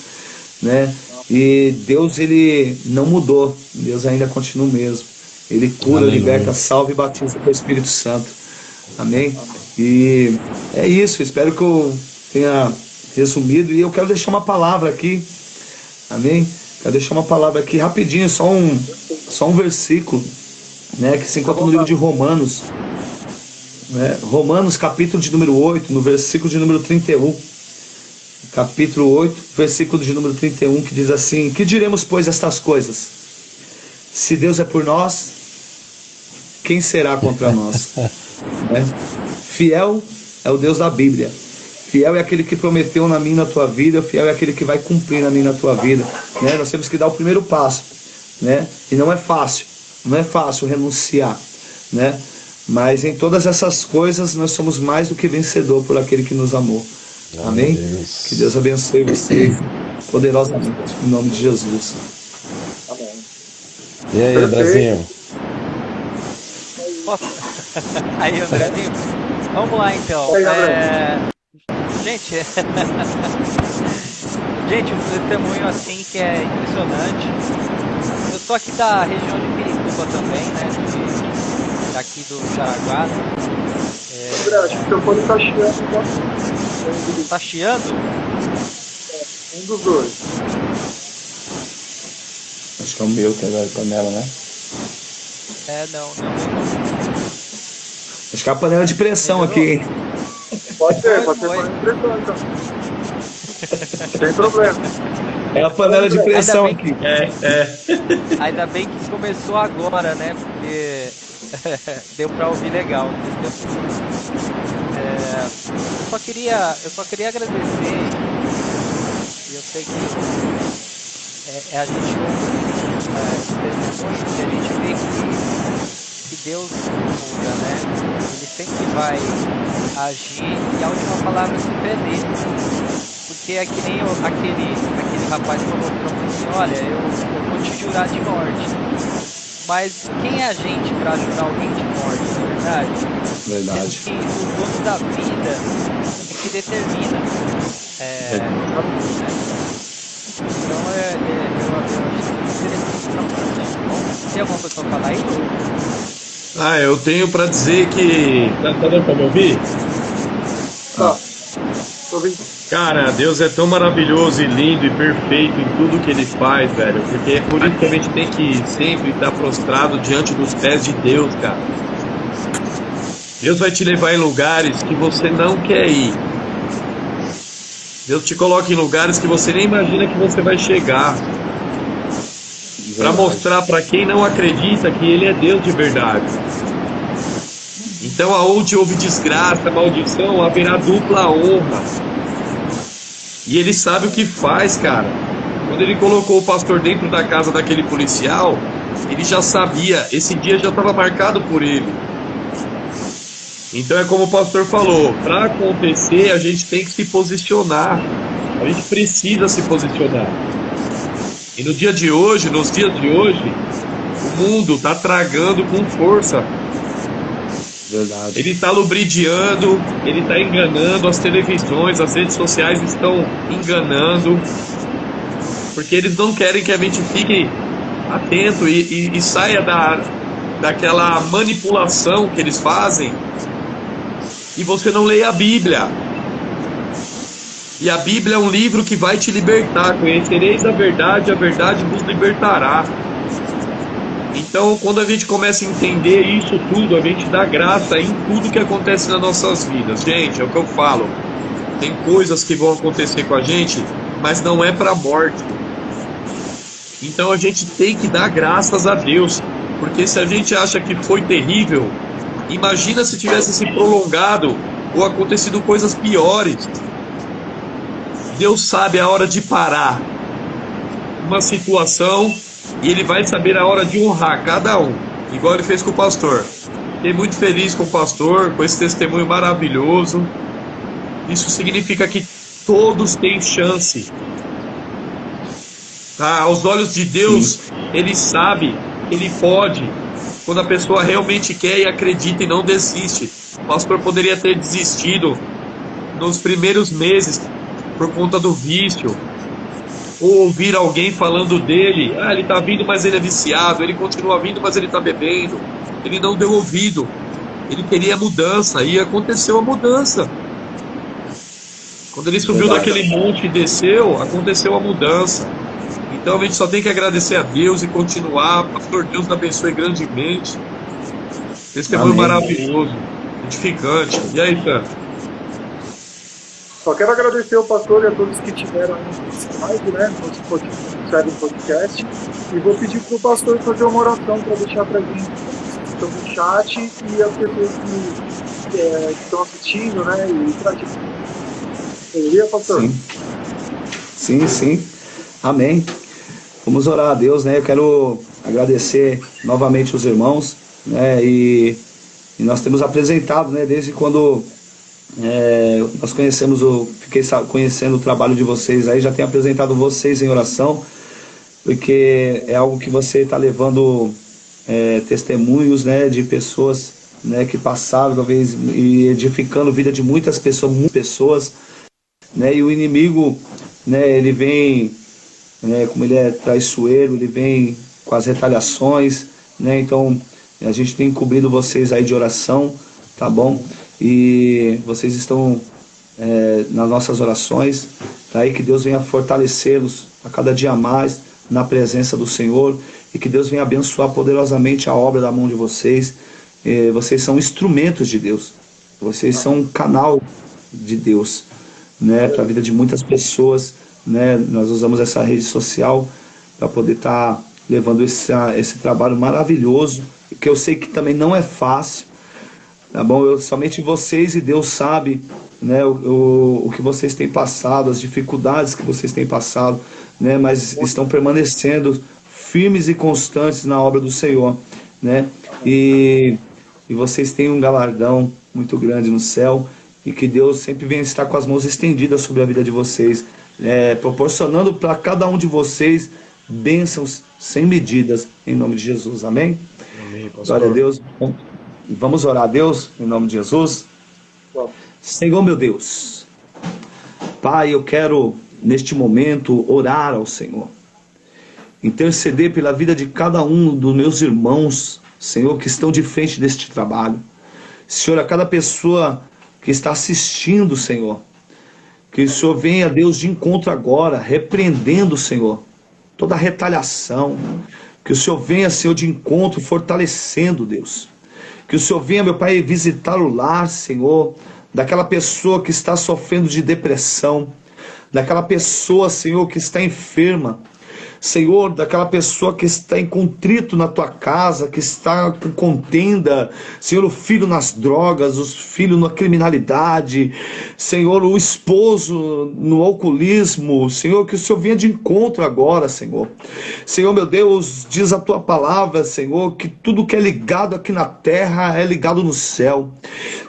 né? E Deus, ele não mudou. Deus ainda continua o mesmo. Ele cura, Aleluia. liberta, salva e batiza com o Espírito Santo. Amém? E é isso. Espero que eu tenha resumido. E eu quero deixar uma palavra aqui. Amém? Quero deixar uma palavra aqui rapidinho, só um versículo, né, que se encontra no livro de Romanos, né? Romanos, capítulo de número 8, no versículo de número 31. Capítulo 8, versículo de número 31, que diz assim: que diremos, pois, estas coisas? Se Deus é por nós, quem será contra nós? Né? Fiel é o Deus da Bíblia. Fiel é aquele que prometeu na minha e na tua vida. Fiel é aquele que vai cumprir na minha e na tua vida, né? Nós temos que dar o primeiro passo, né? E não é fácil renunciar, né? Mas em todas essas coisas nós somos mais do que vencedor por aquele que nos amou. Amém? Deus. Que Deus abençoe você poderosamente, em nome de Jesus. Amém. E aí, Perfeito. Brasil? Posso? Aí, Andrezinho. Vamos lá, então. Aí, André. Gente, gente, um testemunho assim que é impressionante. Eu sou aqui da região de Pirituba também, né? Daqui do Jaraguá. André, acho que o teu fone tá chiando, tá? Tá chiando? Um dos dois. Acho que é o meu que é a panela, né? Não. Acho que é a panela de pressão aqui, hein? Pode ser Foi. panela de pressão, então. Sem problema. É a panela de pressão Ainda aqui. Ainda bem que começou agora, né? Porque deu pra ouvir legal, entendeu? Eu só queria agradecer. E eu sei que a gente ouve testemunhos e a gente vê que Deus muda, né? Ele sempre vai agir e a última palavra sempre é dele. Porque é que nem aquele rapaz falou pra mim assim: olha, eu vou te jurar de morte. Mas quem é a gente para jurar alguém de morte, na verdade? Verdade. Sendo que o dono da vida é que determina. Né? Então eu acho interessante pra frente. Tem alguma coisa pra falar aí? Eu tenho pra dizer que. Tá dando pra me ouvir? Tá. Tô ouvindo. Cara, Deus é tão maravilhoso e lindo e perfeito em tudo que Ele faz, velho. Porque é por isso que a gente tem que sempre estar prostrado diante dos pés de Deus, cara. Deus vai te levar em lugares que você não quer ir. Deus te coloca em lugares que você nem imagina que você vai chegar. Para mostrar para quem não acredita que Ele é Deus de verdade. Então, aonde houve desgraça, maldição, haverá dupla honra. E Ele sabe o que faz, cara. Quando Ele colocou o pastor dentro da casa daquele policial, Ele já sabia, esse dia já estava marcado por Ele. Então é como o pastor falou, para acontecer a gente tem que se posicionar. A gente precisa se posicionar. E no dia de hoje, nos dias de hoje, o mundo está tragando com força. Verdade. Ele está lubridiando, ele está enganando, as televisões, as redes sociais estão enganando, porque eles não querem que a gente fique atento e saia daquela manipulação que eles fazem e você não leia a Bíblia. E a Bíblia é um livro que vai te libertar. Conhecereis a verdade vos libertará. Então, quando a gente começa a entender isso tudo, a gente dá graça em tudo que acontece nas nossas vidas. Gente, é o que eu falo. Tem coisas que vão acontecer com a gente, mas não é para a morte. Então, a gente tem que dar graças a Deus. Porque se a gente acha que foi terrível, imagina se tivesse se prolongado ou acontecido coisas piores. Deus sabe a hora de parar uma situação e Ele vai saber a hora de honrar cada um, igual Ele fez com o pastor. Fiquei muito feliz com o pastor, com esse testemunho maravilhoso. Isso significa que todos têm chance. Tá? Aos olhos de Deus, Ele sabe, Ele pode. Quando a pessoa realmente quer e acredita e não desiste. O pastor poderia ter desistido nos primeiros meses por conta do vício, ou ouvir alguém falando dele, ele está vindo, mas ele é viciado, ele continua vindo, mas ele está bebendo. Ele não deu ouvido, ele queria mudança, e aconteceu a mudança. Quando ele subiu daquele monte e desceu, aconteceu a mudança. Então a gente só tem que agradecer a Deus e continuar. Pastor, Deus abençoe grandemente. Esse foi maravilhoso, edificante. E aí, Tan? Só quero agradecer ao pastor e a todos que tiveram nesse live, né, no podcast. E vou pedir para o pastor fazer uma oração para deixar para a gente que estão no chat e as pessoas que estão assistindo, né, e para a gente. Entendia, pastor? Sim. Amém. Vamos orar a Deus, né? Eu quero agradecer novamente os irmãos, né? E nós temos apresentado, né? Desde quando nós fiquei conhecendo o trabalho de vocês aí, já tenho apresentado vocês em oração, porque é algo que você está levando testemunhos, né? De pessoas, né? Que passaram, talvez, e edificando a vida de muitas pessoas, né? E o inimigo, né? Ele vem, como ele é traiçoeiro, ele vem com as retaliações, né? Então a gente tem cobrido vocês aí de oração, tá bom? E vocês estão nas nossas orações, tá? E que Deus venha fortalecê-los a cada dia mais na presença do Senhor, e que Deus venha abençoar poderosamente a obra da mão de vocês. Vocês são instrumentos de Deus, vocês são um canal de Deus, né? Para a vida de muitas pessoas, né? Nós usamos essa rede social para poder estar levando esse trabalho maravilhoso, que eu sei que também não é fácil, tá bom? Somente vocês e Deus sabe, né, o que vocês têm passado, as dificuldades que vocês têm passado, né? Mas estão permanecendo firmes e constantes na obra do Senhor, né? E vocês têm um galardão muito grande no céu, e que Deus sempre venha estar com as mãos estendidas sobre a vida de vocês, proporcionando para cada um de vocês bênçãos sem medidas, em nome de Jesus. Amém? Amém, pastor. Glória a Deus. Vamos orar a Deus, em nome de Jesus. Senhor meu Deus, Pai, eu quero neste momento orar ao Senhor, interceder pela vida de cada um dos meus irmãos, Senhor, que estão de frente deste trabalho. Senhor, a cada pessoa que está assistindo, Senhor, que o Senhor venha, Deus, de encontro agora, repreendendo, Senhor, toda a retaliação. Que o Senhor venha, Senhor, de encontro, fortalecendo, Deus. Que o Senhor venha, meu Pai, visitar o lar, Senhor, daquela pessoa que está sofrendo de depressão, daquela pessoa, Senhor, que está enferma, Senhor, daquela pessoa que está em contrito na tua casa, que está com contenda, Senhor, o filho nas drogas, os filhos na criminalidade, Senhor, o esposo no alcoolismo, Senhor, que o Senhor venha de encontro agora, Senhor. Senhor, meu Deus, diz a tua palavra, Senhor, que tudo que é ligado aqui na terra é ligado no céu.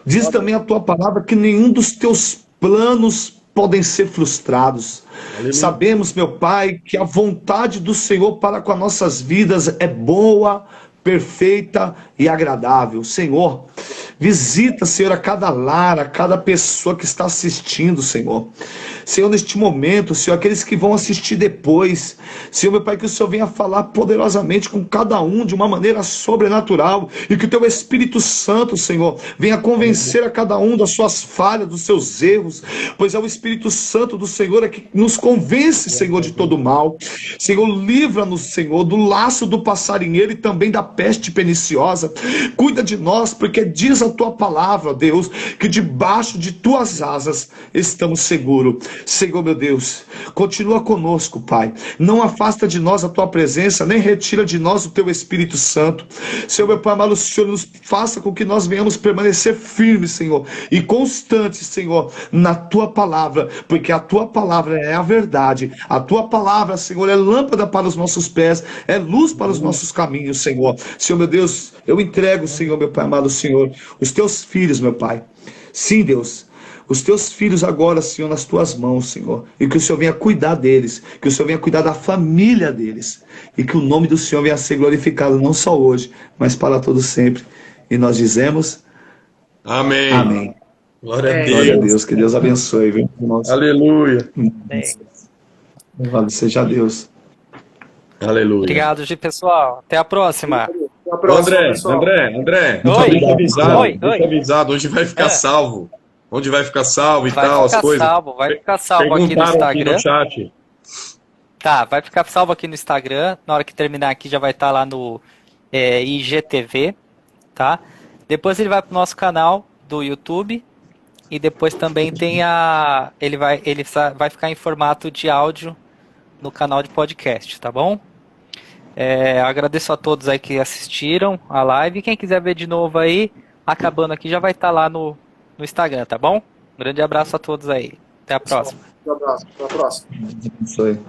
Diz também a tua palavra que nenhum dos teus planos podem ser frustrados. Aleluia. Sabemos, meu Pai, que a vontade do Senhor para com as nossas vidas é boa, perfeita e agradável. Senhor, visita, Senhor, a cada lar, a cada pessoa que está assistindo, Senhor. Senhor, neste momento, Senhor, aqueles que vão assistir depois, Senhor, meu Pai, que o Senhor venha falar poderosamente com cada um de uma maneira sobrenatural, e que o Teu Espírito Santo, Senhor, venha convencer a cada um das suas falhas, dos seus erros, pois é o Espírito Santo do Senhor que nos convence, Senhor, de todo mal. Senhor, livra-nos, Senhor, do laço do passarinheiro e também da peste perniciosa. Cuida de nós, porque diz a Tua palavra, Deus, que debaixo de Tuas asas estamos seguros. Senhor, meu Deus, continua conosco, Pai. Não afasta de nós a Tua presença, nem retira de nós o Teu Espírito Santo. Senhor, meu Pai amado, o Senhor nos faça com que nós venhamos permanecer firmes, Senhor, e constantes, Senhor, na Tua palavra, porque a Tua palavra é a verdade. A Tua palavra, Senhor, é lâmpada para os nossos pés, é luz para os nossos caminhos, Senhor. Senhor, meu Deus, eu entrego, Senhor, meu Pai amado, Senhor, os Teus filhos, meu Pai. Sim, Deus, os teus filhos agora, Senhor, nas tuas mãos, Senhor. E que o Senhor venha cuidar deles, que o Senhor venha cuidar da família deles. E que o nome do Senhor venha a ser glorificado, não só hoje, mas para todo sempre. E nós dizemos, Amém. amém. Glória a Glória a Deus. Deus, que Deus abençoe, viu, irmãos? Aleluia. Louvado seja Deus. Aleluia. Obrigado, pessoal. Até a próxima. Até a próxima, André, pessoal. André, Oi. deixa avisado, Oi. deixa avisado, onde vai ficar É. salvo? Onde vai ficar salvo e Vai tal, as ficar coisas. salvo, vai ficar salvo aqui no Perguntaram aqui Instagram. no chat. Tá, vai ficar salvo aqui no Instagram. Na hora que terminar aqui já vai estar lá no IGTV, tá? Depois ele vai pro nosso canal do YouTube e depois também tem ele vai ficar em formato de áudio no canal de podcast, tá bom? Agradeço a todos aí que assistiram a live. Quem quiser ver de novo aí, acabando aqui, já vai estar lá no Instagram, tá bom? Um grande abraço a todos aí. Até a próxima. Um abraço. Até a próxima. Abençoe.